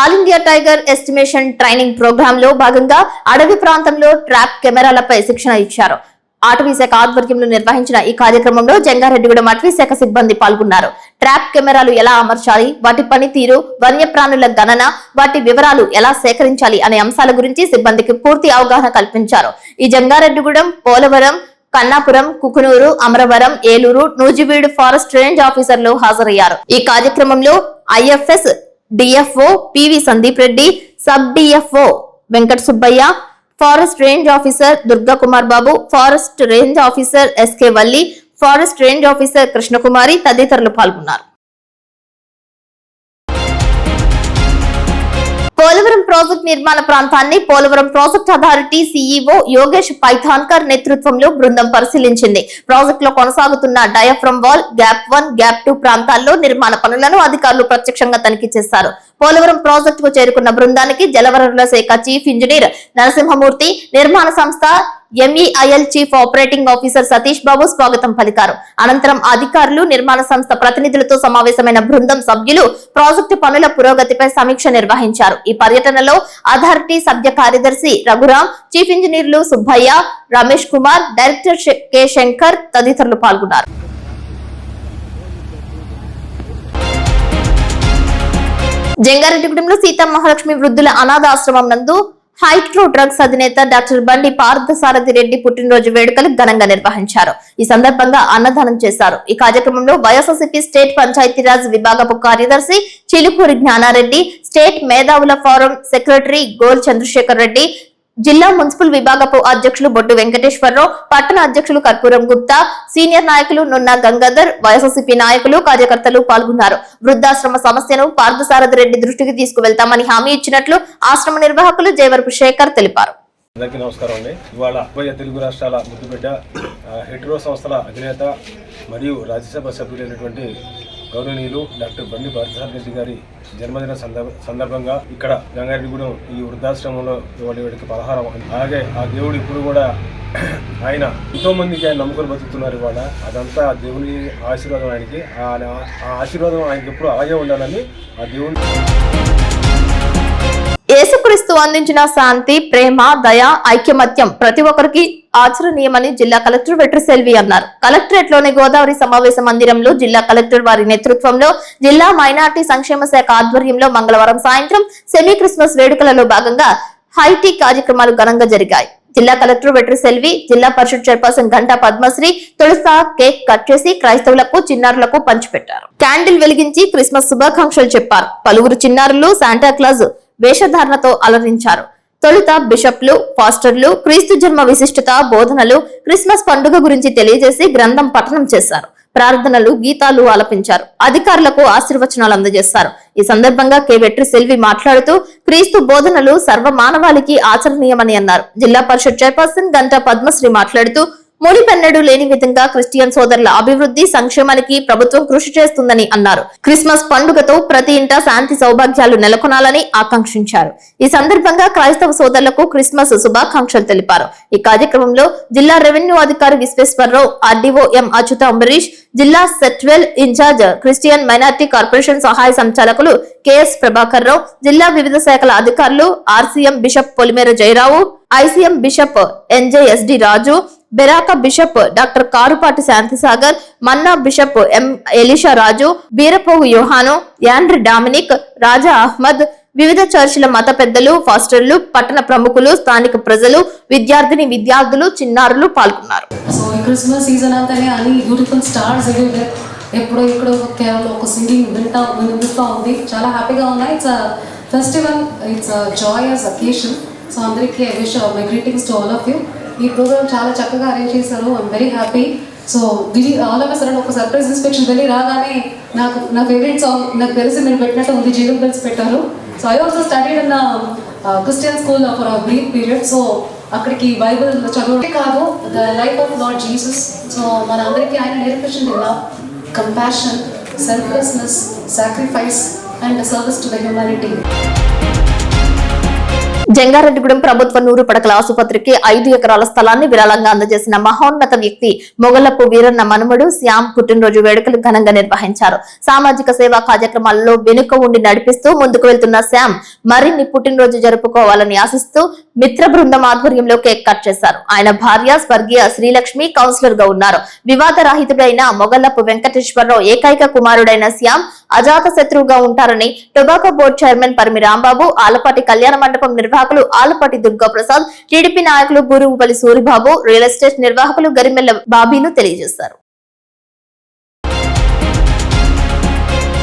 All India tiger estimation training programme లో భాగంగా అడవి ప్రాంతంలో ట్రాప్ కెమెరాలపై శిక్షణ ఇచ్చారు. అటవీ శాఖ ఆధ్వర్యంలో నిర్వహించిన ఈ కార్యక్రమంలో జంగారెడ్డిగూడెం అటవీ శాఖ సిబ్బంది పాల్గొన్నారు. ట్రాప్ కెమెరాలు ఎలా అమర్చాలి, వాటి పనితీరు, వన్యప్రాణుల గణన, వాటి వివరాలు ఎలా సేకరించాలి అనే అంశాల గురించి సిబ్బందికి పూర్తి అవగాహన కల్పించారు. ఈ జంగారెడ్డిగూడెం, పోలవరం, కన్నాపురం, కుకునూరు, అమరవరం, ఏలూరు, నూజివీడు ఫారెస్ట్ రేంజ్ ఆఫీసర్లు హాజరయ్యారు. ఈ కార్యక్రమంలో IFS DFO PV Sandeep Reddy, sub DFO Venkata Subbaiah, forest range officer Durga Kumar Babu, forest range officer SK Valli, forest range officer Krishnakumari తదితరులు పాల్గొన్నారు. పోలవరం ప్రాజెక్టు నిర్మాణ ప్రాంతాన్ని Polavaram project authority CEO Yogesh Paithankar నేతృత్వంలో బృందం పరిశీలించింది. ప్రాజెక్టులో కొనసాగుతున్న డయాఫ్రమ్ వాల్, గ్యాప్ 1, గ్యాప్ 2 ప్రాంతాల్లో నిర్మాణ పనులను అధికారులు ప్రత్యక్షంగా తనిఖీ చేశారు. పోలవరం ప్రాజెక్టుకు చేరుకున్న బృందానికి జలవనరుల శాఖ చీఫ్ ఇంజనీర్ నరసింహమూర్తి, నిర్మాణ సంస్థ MEIL chief operating officer Satish Babu స్వాగతం పలికారు. అనంతరం అధికారులు, నిర్మాణ సంస్థ ప్రతినిధులతో సమావేశమైన బృందం సభ్యులు ప్రాజెక్టు పనుల పురోగతిపై సమీక్ష నిర్వహించారు. ఈ పర్యటనలో అథారిటీ సభ్య కార్యదర్శి రఘురాం, చీఫ్ ఇంజనీర్లు సుబ్బయ్య, రమేష్ కుమార్, డైరెక్టర్ కె శంకర్ తదితరులు పాల్గొన్నారు. జంగారెడ్డిగూడెంలో సీతా మహాలక్ష్మి వృద్ధుల అనాథాశ్రమం నందు హైట్రో డ్రగ్స్ అధినేత డాక్టర్ బండి పార్థసారథి రెడ్డి పుట్టినరోజు వేడుకలు ఘనంగా నిర్వహించారు. ఈ సందర్భంగా అన్నదానం చేశారు. ఈ కార్యక్రమంలో వైఎస్ఆర్సీపీ స్టేట్ పంచాయతీరాజ్ విభాగపు కార్యదర్శి చిలుకూరి జ్ఞానారెడ్డి, స్టేట్ మేధావుల ఫోరం సెక్రటరీ గోల్ చంద్రశేఖర్ రెడ్డి, జిల్లా మున్సిపల్ విభాగపు అధ్యక్షులు బొడ్డు వెంకటేశ్వరరావు, పట్టణ అధ్యక్షులు కర్పూరం గుప్తా, సీనియర్ నాయకులు నున్నా గంగాధర్, వైఎస్ఆర్సీపీ నాయకులు, కార్యకర్తలు పాల్గొన్నారు. వృద్ధాశ్రమ సమస్యను పార్థసారథి రెడ్డి దృష్టికి తీసుకువెళ్తామని హామీ ఇచ్చినట్లు ఆశ్రమ నిర్వాహకులు జయవరపు శేఖర్ తెలిపారు. అందరికీ నమస్కారం అండి. ఇవాళ ఉభయ తెలుగు రాష్ట్రాల ముద్దుబిడ్డ హెట్రో సంస్థల అధినేత మరియు రాజ్యసభ సభ్యులైనటువంటి గౌరవనీయులు డాక్టర్ బండి పార్థసారథి రెడ్డి గారి జన్మదిన సందర్భంగా ఇక్కడ జంగారెడ్డిగూడెం ఈ వృద్ధాశ్రమంలో ఇవాళకి పలహారం. అలాగే ఆ దేవుడు ఇప్పుడు కూడా ఆయన ఎంతో మందికి ఆయన నమ్ముకొని బతుకుతున్నారు. ఇవాళ అదంతా దేవుని ఆశీర్వాదం ఆయనకి. ఆ ఆశీర్వాదం ఆయనకి ఎప్పుడు అలాగే ఉండాలని ఆ దేవుని యేసుక్రీస్తు అందించిన శాంతి, ప్రేమ, దయ, ఐక్యమత్యం ప్రతి ఒక్కరికి ఆచరణీయమని జిల్లా కలెక్టర్ వెట్రిసెల్వి అన్నారు. కలెక్టరేట్ లోని గోదావరి సమావేశ మందిరంలో జిల్లా కలెక్టర్ వారి నేతృత్వంలో జిల్లా మైనార్టీ సంక్షేమ శాఖ ఆధ్వర్యంలో మంగళవారం సాయంత్రం సెమీ క్రిస్మస్ వేడుకలలో భాగంగా హైటీ కార్యక్రమాలు ఘనంగా జరిగాయి. జిల్లా కలెక్టర్ వెట్రి సెల్వి, జిల్లా పరిషత్ చైర్పర్సన్ గంటా పద్మశ్రీ తొలుత కేక్ కట్ చేసి క్రైస్తవులకు, చిన్నారులకు పంచిపెట్టారు. క్యాండిల్ వెలిగించి క్రిస్మస్ శుభాకాంక్షలు చెప్పారు. పలువురు చిన్నారులు శాంటా క్లాజ్ వేషధారణతో అలరించారు. తొలుత బిషప్లు, పాస్టర్లు క్రీస్తు జన్మ విశిష్టత బోధనలు, క్రిస్మస్ పండుగ గురించి తెలియజేసి గ్రంథం పఠనం చేశారు. ప్రార్థనలు, గీతాలు ఆలపించారు. అధికారులకు ఆశీర్వచనాలు అందజేశారు. ఈ సందర్భంగా కె వెట్రి సెల్వి మాట్లాడుతూ క్రీస్తు బోధనలు సర్వ మానవాళికి ఆచరణీయమని అన్నారు. జిల్లా పరిషత్ చైర్పర్సన్ గంటా పద్మశ్రీ మాట్లాడుతూ మునిపెన్నడూ లేని విధంగా క్రిస్టియన్ సోదరుల అభివృద్ధి, సంక్షేమానికి ప్రభుత్వం కృషి చేస్తుందని అన్నారు. క్రిస్మస్ పండుగతో ప్రతి ఇంటా శాంతి సౌభాగ్యాలు నెలకొనాలని ఆకాంక్షించారు. ఈ సందర్భంగా క్రైస్తవ సోదరులకు క్రిస్మస్ శుభాకాంక్షలు తెలిపారు. ఈ కార్యక్రమంలో జిల్లా రెవెన్యూ అధికారి విశ్వేశ్వరరావు, ఆర్డీఓ ఎం అచ్యుత అంబరీష్, జిల్లా Setwel incharge Christian minority corporation సహాయ సంచాలకులు కెఎస్ ప్రభాకర్ రావు, జిల్లా వివిధ శాఖల అధికారులు, RCM bishop Polimera Jayarao, ICM bishop NJSD Raju, Beracah bishop doctor Karupati Shanthisagar, Manna bishop M Elisha Raju, Beerapogu Yohanu, యాండ్రి డామినిక్, రాజా అహ్మద్, వివిధ చర్చిల మత పెద్దలు, ఫాస్టర్లు, పట్టణ ప్రముఖులు, స్థానిక ప్రజలు, విద్యార్థులు, చిన్నారులు పాల్గొన్నారు. సో ఈ క్రిస్మస్ సీజన్ అంతానే అని బ్యూటిఫుల్ స్టార్స్ ఎప్పుడో ఇక్కడో కేవలం ఒక సింగింగ్ వినిపిస్తూ ఉంది. చాలా హ్యాపీగా ఉన్నాయి. It's festival, it's joyous occasion. So అందరికీ I wish my greetings to all of you. ఈ ప్రోగ్రామ్ చాలా చక్కగా అరేంజ్ చేశారు. I'm very happy. So all of sudden ఒక సర్ప్రైజ్ ఇన్స్పెక్షన్ వెళ్ళి రాగానే నా ఫేవరెట్ సాంగ్ నాకు తెలిసి మీరు పెట్టినట్టు ఉంది, జింగిల్ బెల్స్ పెట్టారు. So I also studied in Christian school for a brief period. So అక్కడికి బైబిల్ చదవడే కాదు, the life of lord Jesus. So మన అందరికీ ఆయన నేర్పించింది love, compassion, selflessness, sacrifice and service to the humanity. Jangareddygudem ప్రభుత్వ 100 పడకల ఆసుపత్రికి 5 ఎకరాల స్థలాన్ని విరాళంగా అందజేసిన మహోన్నత వ్యక్తి మొగలపు వీరన్న మనుమడు శ్యామ్ పుట్టినరోజు వేడుకలు ఘనంగా నిర్వహించారు. సామాజిక సేవా కార్యక్రమాల్లో వెనుక ఉండి నడిపిస్తూ ముందుకు వెళ్తున్న శ్యామ్ మరిన్ని పుట్టినరోజు జరుపుకోవాలని ఆశిస్తూ మిత్ర బృందం ఆధ్వర్యంలో కేక్ కట్ చేశారు. ఆయన భార్య స్వర్గీయ శ్రీలక్ష్మి కౌన్సిలర్ గా ఉన్నారు. వివాదరహితుడైన మొగలపు వెంకటేశ్వరరావు ఏకైక కుమారుడైన శ్యామ్ అజాత శత్రువుగా ఉంటారని tobacco board chairman Parimi Rambabu, Alapati కళ్యాణ మండపం నిర్వాహకులు ఆలపాటి దుర్గా ప్రసాద్, టీడీపీ నాయకులు బూరుగుపల్లి సూరిబాబు, రియల్ ఎస్టేట్ నిర్వాహకులు గరిమెల్ల బాబీలు తెలియజేశారు.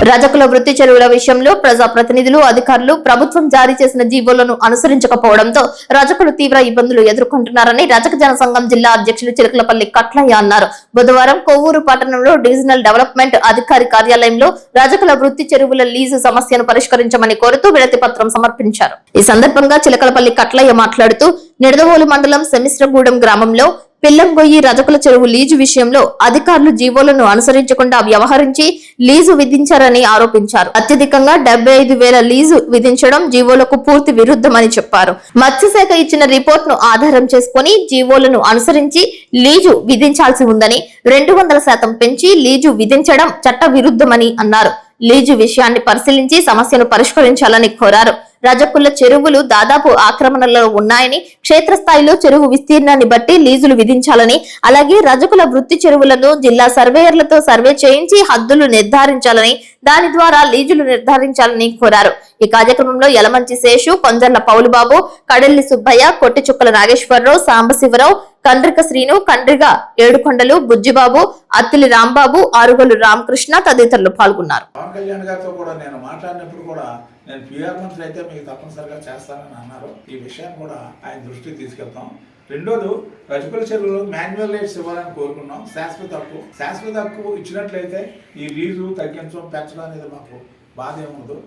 రజకుల వృత్తి చెరువుల విషయంలో ప్రజాప్రతినిధులు, అధికారులు ప్రభుత్వం జారీ చేసిన జీవోలను అనుసరించకపోవడంతో రజకులు తీవ్ర ఇబ్బందులు ఎదుర్కొంటున్నారని రజక జనసంఘం జిల్లా అధ్యక్షులు చిలకలపల్లి కట్లయ్య అన్నారు. బుధవారం కొవ్వూరు పట్టణంలో డివిజనల్ డెవలప్మెంట్ అధికారి కార్యాలయంలో రజకుల వృత్తి చెరువుల లీజు సమస్యను పరిష్కరించమని కోరుతూ వినతి పత్రం సమర్పించారు. ఈ సందర్భంగా చిలకలపల్లి కట్లయ్య మాట్లాడుతూ నిడదవోలు మండలం సెమిశ్రగూడెం గ్రామంలో పిల్లంగొయ్యి రజకుల చెరువు లీజు విషయంలో అధికారులు జీవోలను అనుసరించకుండా వ్యవహరించి లీజు విధించారని ఆరోపించారు. అత్యధికంగా 75,000 లీజు విధించడం జీవోలకు పూర్తి విరుద్ధమని చెప్పారు. మత్స్యశాఖ ఇచ్చిన రిపోర్ట్ ను ఆధారం చేసుకుని జీవోలను అనుసరించి లీజు విధించాల్సి ఉందని, 200% పెంచి లీజు విధించడం చట్ట విరుద్ధమని అన్నారు. లీజు విషయాన్ని పరిశీలించి సమస్యను పరిష్కరించాలని కోరారు. రజకుల చెరువులు దాదాపు ఆక్రమణలో ఉన్నాయని, క్షేత్రస్థాయిలో చెరువు విస్తీర్ణాన్ని బట్టి లీజులు విధించాలని, అలాగే రజకుల వృత్తి చెరువులను జిల్లా సర్వేయర్లతో సర్వే చేయించి హద్దులు నిర్ధారించాలని, దాని ద్వారా లీజులు నిర్ధారించాలని కోరారు. ఈ కార్యక్రమంలో యలమంచి శేషు, కొంజర్ల పౌలుబాబు, కడెల్లి సుబ్బయ్య, కొట్టిచుక్కల నాగేశ్వరరావు, సాంబశివరావు, కండ్రిక శ్రీను, కండ్రిగ ఏడుకొండలు, బుజ్జిబాబు, అత్తిలి రాంబాబు, ఆరుగోలు రామకృష్ణ తదితరులు పాల్గొన్నారు. పవన్ కళ్యాణ్ గారితో కూడా నేను మాట్లాడినప్పుడు కూడా నేను పీఆర్ మంత్రి అయితే మీకు తప్పనిసరిగా చేస్తానని అన్నారు. ఈ విషయాన్ని కూడా ఆయన దృష్టికి తీసుకెళ్తాం. రెండోది, రజకుల చెరువులో మాన్యువల్ రేట్స్ ఇవ్వాలని కోరుకున్నాం. శాశ్వత హక్కు ఇచ్చినట్లయితే ఈ లీజు తగ్గించడం, పెంచడం అనేది మాకు బాధ ఏముండదు.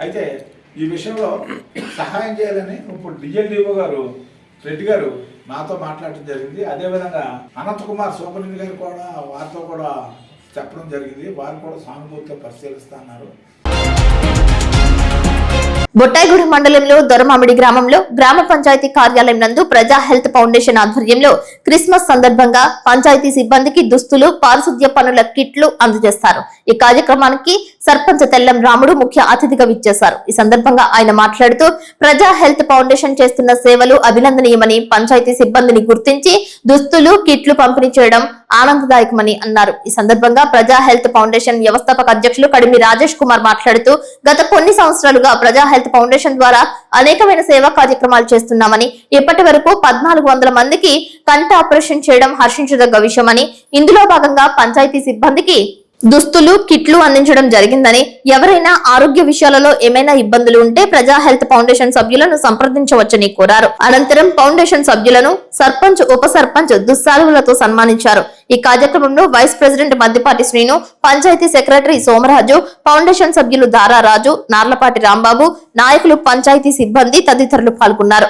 అయితే ఈ విషయంలో సహాయం చేయాలని ఇప్పుడు డిఎల్డిఓ గారు రెడ్డి గారు నాతో మాట్లాడటం జరిగింది. అదేవిధంగా అనంత్ కుమార్ సోమరెడ్డి గారు కూడా వారితో కూడా చెప్పడం జరిగింది. వారు కూడా సానుభూతితో పరిశీలిస్తా అన్నారు. బొట్టాయిగూడ మండలంలో దొరమామిడి గ్రామంలో గ్రామ పంచాయతీ కార్యాలయం నందు ప్రజా హెల్త్ ఫౌండేషన్ ఆధ్వర్యంలో క్రిస్మస్ సందర్భంగా పంచాయతీ సిబ్బందికి దుస్తులు, పారిశుద్ధ్య పనుల కిట్లు అందజేస్తారు. ఈ కార్యక్రమానికి సర్పంచ్ తెల్లం రాముడు ముఖ్య అతిథిగా విచ్చేశారు. ఈ సందర్భంగా ఆయన మాట్లాడుతూ ప్రజా హెల్త్ ఫౌండేషన్ చేస్తున్న సేవలు అభినందనీయమని, పంచాయతీ సిబ్బందిని గుర్తించి దుస్తులు, కిట్లు పంపిణీ చేయడం ఆనందదాయకమని అన్నారు. ఈ సందర్భంగా ప్రజా హెల్త్ ఫౌండేషన్ వ్యవస్థాపక అధ్యక్షులు కడిమి రాజేష్ కుమార్ మాట్లాడుతూ గత కొన్ని సంవత్సరాలుగా ప్రజా హెల్త్ హెల్త్ ఫౌండేషన్ ద్వారా అనేకమైన సేవా కార్యక్రమాలు చేస్తున్నామని, ఇప్పటి వరకు 1400 మందికి కంటి ఆపరేషన్ చేయడం హర్షించదగ్గ విషయమని, ఇందులో భాగంగా పంచాయతీ సిబ్బందికి దుస్తులు, కిట్లు అందించడం జరిగిందని, ఎవరైనా ఆరోగ్య విషయాలలో ఏమైనా ఇబ్బందులు ఉంటే ప్రజా హెల్త్ ఫౌండేషన్ సభ్యులను సంప్రదించవచ్చని కోరారు. అనంతరం ఫౌండేషన్ సభ్యులను సర్పంచ్, ఉప సర్పంచ్ దుస్సాలులతో సన్మానించారు. ఈ కార్యక్రమంలో vice president Maddipati Srinu, panchayat secretary Somaraju, foundation సభ్యులు దారారాజు, నార్లపాటి రాంబాబు, నాయకులు, పంచాయతీ సిబ్బంది తదితరులు పాల్గొన్నారు.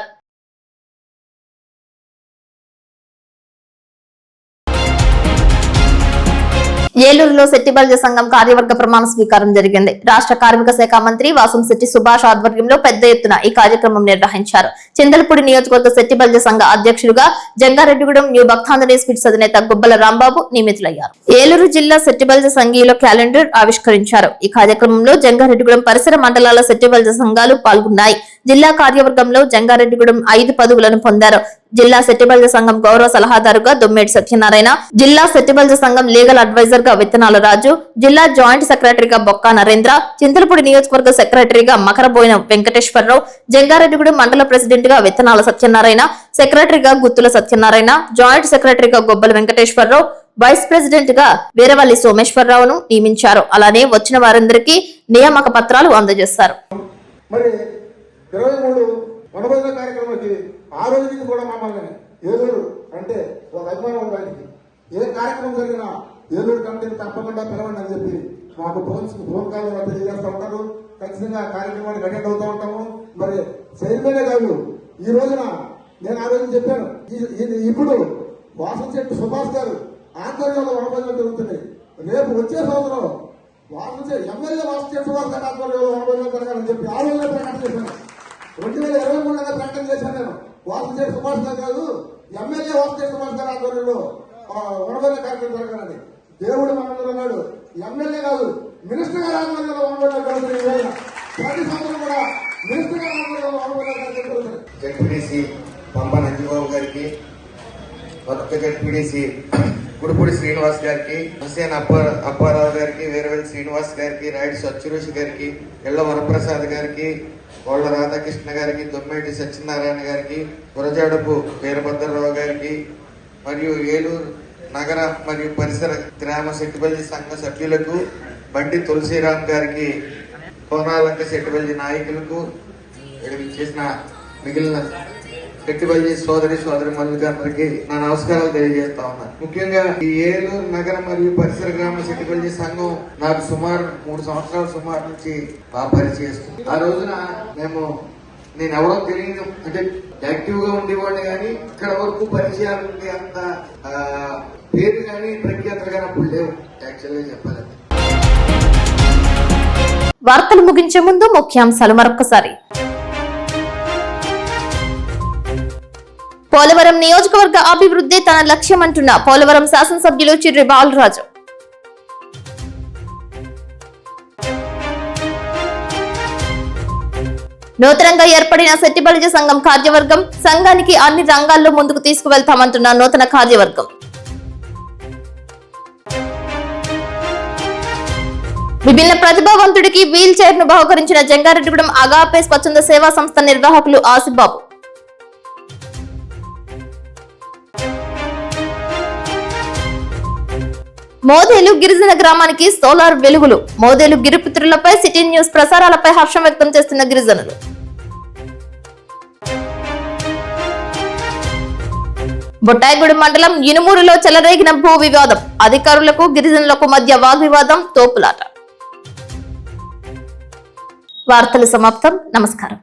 ఏలూరులో శెట్టిబల్జ సంఘం కార్యవర్గ ప్రమాణ స్వీకారం జరిగింది. రాష్ట్ర కార్మిక శాఖ మంత్రి వాసంశెట్టి సుభాష్ ఆధ్వర్యంలో పెద్ద ఎత్తున ఈ కార్యక్రమం నిర్వహించారు. చింతలపూడి నియోజకవర్గ శెట్టిబల్జ సంఘ అధ్యక్షులుగా జంగారెడ్డిగూడెం న్యూ భక్తాంజనేయ స్వీట్స్ అధినేత గుబ్బల రాంబాబు నియమితులయ్యారు. ఏలూరు జిల్లా శెట్టిబల్జ సంఘీయుల క్యాలెండర్ ఆవిష్కరించారు. ఈ కార్యక్రమంలో జంగారెడ్డిగూడెం పరిసర మండలాల శెట్టిబల్జ సంఘాలు పాల్గొన్నాయి. జిల్లా కార్యవర్గంలో జంగారెడ్డిగూడెం 5 పదవులను పొందారు. జిల్లా శెట్టిబల్జ సంఘం గౌరవ సలహాదారుగా దొమ్మేటి సత్యనారాయణ, జిల్లా శెట్టిబల్జ సంఘం లీగల్ అడ్వైజర్ గా విత్తనాల రాజు, జిల్లా జాయింట్ సెక్రటరీగా బొక్కా నరేంద్ర, చింతలపూడి నియోజకవర్గ సెక్రటరీగా మకరబోయిన వెంకటేశ్వరరావు, జంగారెడ్డిగూడెం మండల ప్రెసిడెంట్ గా విత్తనాల సత్యనారాయణ, సెక్రటరీగా గుత్తుల సత్యనారాయణ, జాయింట్ సెక్రటరీగా గొబ్బల వెంకటేశ్వరరావు, వైస్ ప్రెసిడెంట్ గా వీరవల్లి సోమేశ్వరరావును నియమించారు. అలానే వచ్చిన వారందరికీ నియామక పత్రాలు అందజేశారు. 23 వనభోజన కార్యక్రమానికి ఆ రోజు నుంచి కూడా మమ్మల్ని ఏలూరు అంటే ఒక అభిమానం వారికి ఏ కార్యక్రమం జరిగినా ఏలూరు కమిటీని తప్పకుండా పిలవండి అని చెప్పి మాకు ఫోన్ కాల్ తెలియజేస్తూ ఉంటారు. ఖచ్చితంగా కార్యక్రమానికి అటెండ్ అవుతూ ఉంటాము. మరి చైర్మనే కాదు, ఈ రోజున నేను ఆ రోజు చెప్పాను, ఇప్పుడు వాసంశెట్టి సుభాష్ గారు ఆధ్వర్యంలో వనభోజనం జరుగుతుంది. రేపు వచ్చే సంవత్సరం ఎమ్మెల్యే వాసంశెట్టి సుభాష్ గారి ఆధ్వర్యంలో వనభోజనం జరగాలని చెప్పి ఆ రోజులో ప్రకటన చేశాను. 2023 ప్రకటన చేశాను నేను. వాసంశెట్టి సుభాష్ గారు కాదు, ఎమ్మెల్యే వాసంశెట్టి సుభాష్ గారి ఆధ్వర్యంలో వనభోజన కార్యక్రమం జరగాలని. దేవుడు మనందరూ ఉన్నాడు. ఎమ్మెల్యే కాదు, మినిస్టర్ గారి ఆధ్వర్యంలో వనభోజన జరుగుతుంది. ప్రతి సంవత్సరం కూడా మినిస్టర్ గారి ఆధ్వర్యంలో వనభోజన కార్యక్రమం జరుగుతుంది. జడ్పీడీసీ పంప నందిబాబు గారికి, కొత్త జడ్పీడీసీ గుడిపూడి శ్రీనివాస్ గారికి, హుసేన్ అప్పారావు గారికి, వీరవెల్లి శ్రీనివాస్ గారికి, రాయుడు సత్యరుషి గారికి, ఎళ్ల వరప్రసాద్ గారికి, కోళ్ల రాధాకృష్ణ గారికి, దొమ్మేటి సత్యనారాయణ గారికి, గురజాడపు వీరభద్రరావు గారికి మరియు ఏలూరు నగర మరియు పరిసర గ్రామ శెట్టిబల్జి సంఘ సభ్యులకు, బండి తులసిరామ్ గారికి, కోనాలంక శెట్టిబల్జి నాయకులకు, చేసిన మిగిలిన శెట్టిబల్జి సోదరి మనులందరికీ నా నమస్కారాలు తెలియజేస్తా ఉన్నాను. ముఖ్యంగా ఈ ఏలూరు నగర మరియు పరిసర గ్రామ శెట్టిబల్జి సంఘం నాకు సుమారు 3 సంవత్సరాల నుంచి పరిచయిస్తుంది. ఆ రోజున నేను ఎవరో తెలియదు, అంటే యాక్టివ్ గా ఉండేవాడిని, కానీ ఇక్కడ వరకు పరిచయాలు ఉండే అంత పేరు కానీ ప్రఖ్యాతలు కానీ అప్పుడు లేవు. యాక్చువల్గా చెప్పాలంటే వార్తలు ముగించే ముందు ముఖ్యాంశాలు మరొకసారి. పోలవరం నియోజకవర్గ అభివృద్ధి తన లక్ష్యమంటున్న పోలవరం శాసనసభ్యులు చిర్రి బాలరాజు. నూతనంగా ఏర్పడిన శెట్టిబల్జ సంఘం కార్యవర్గం, సంఘానికి అన్ని రంగాల్లో ముందుకు తీసుకువెళ్తామంటున్న నూతన కార్యవర్గం. విభిన్న ప్రతిభావంతుడికి వీల్ చైర్ ను బహుకరించిన జంగారెడ్డిగూడెం అగాపే స్వచ్ఛంద సేవా సంస్థ నిర్వాహకులు ఆసిబాబు. మోదేలు గిరిజన గ్రామానికి సోలార్ వెలుగులు. మోదేలు గిరిపుత్రులపై సిటీ న్యూస్ ప్రసారాలపై హర్షం వ్యక్తం చేస్తున్న గిరిజనులు. బొట్టాయిగూడెం మండలం ఇనుమూరులో చెలరేగిన భూ వివాదం. అధికారులకు గిరిజనులకు మధ్య వాగ్వివాదం, తోపులాట. వార్తలు సమాప్తం. నమస్కారం.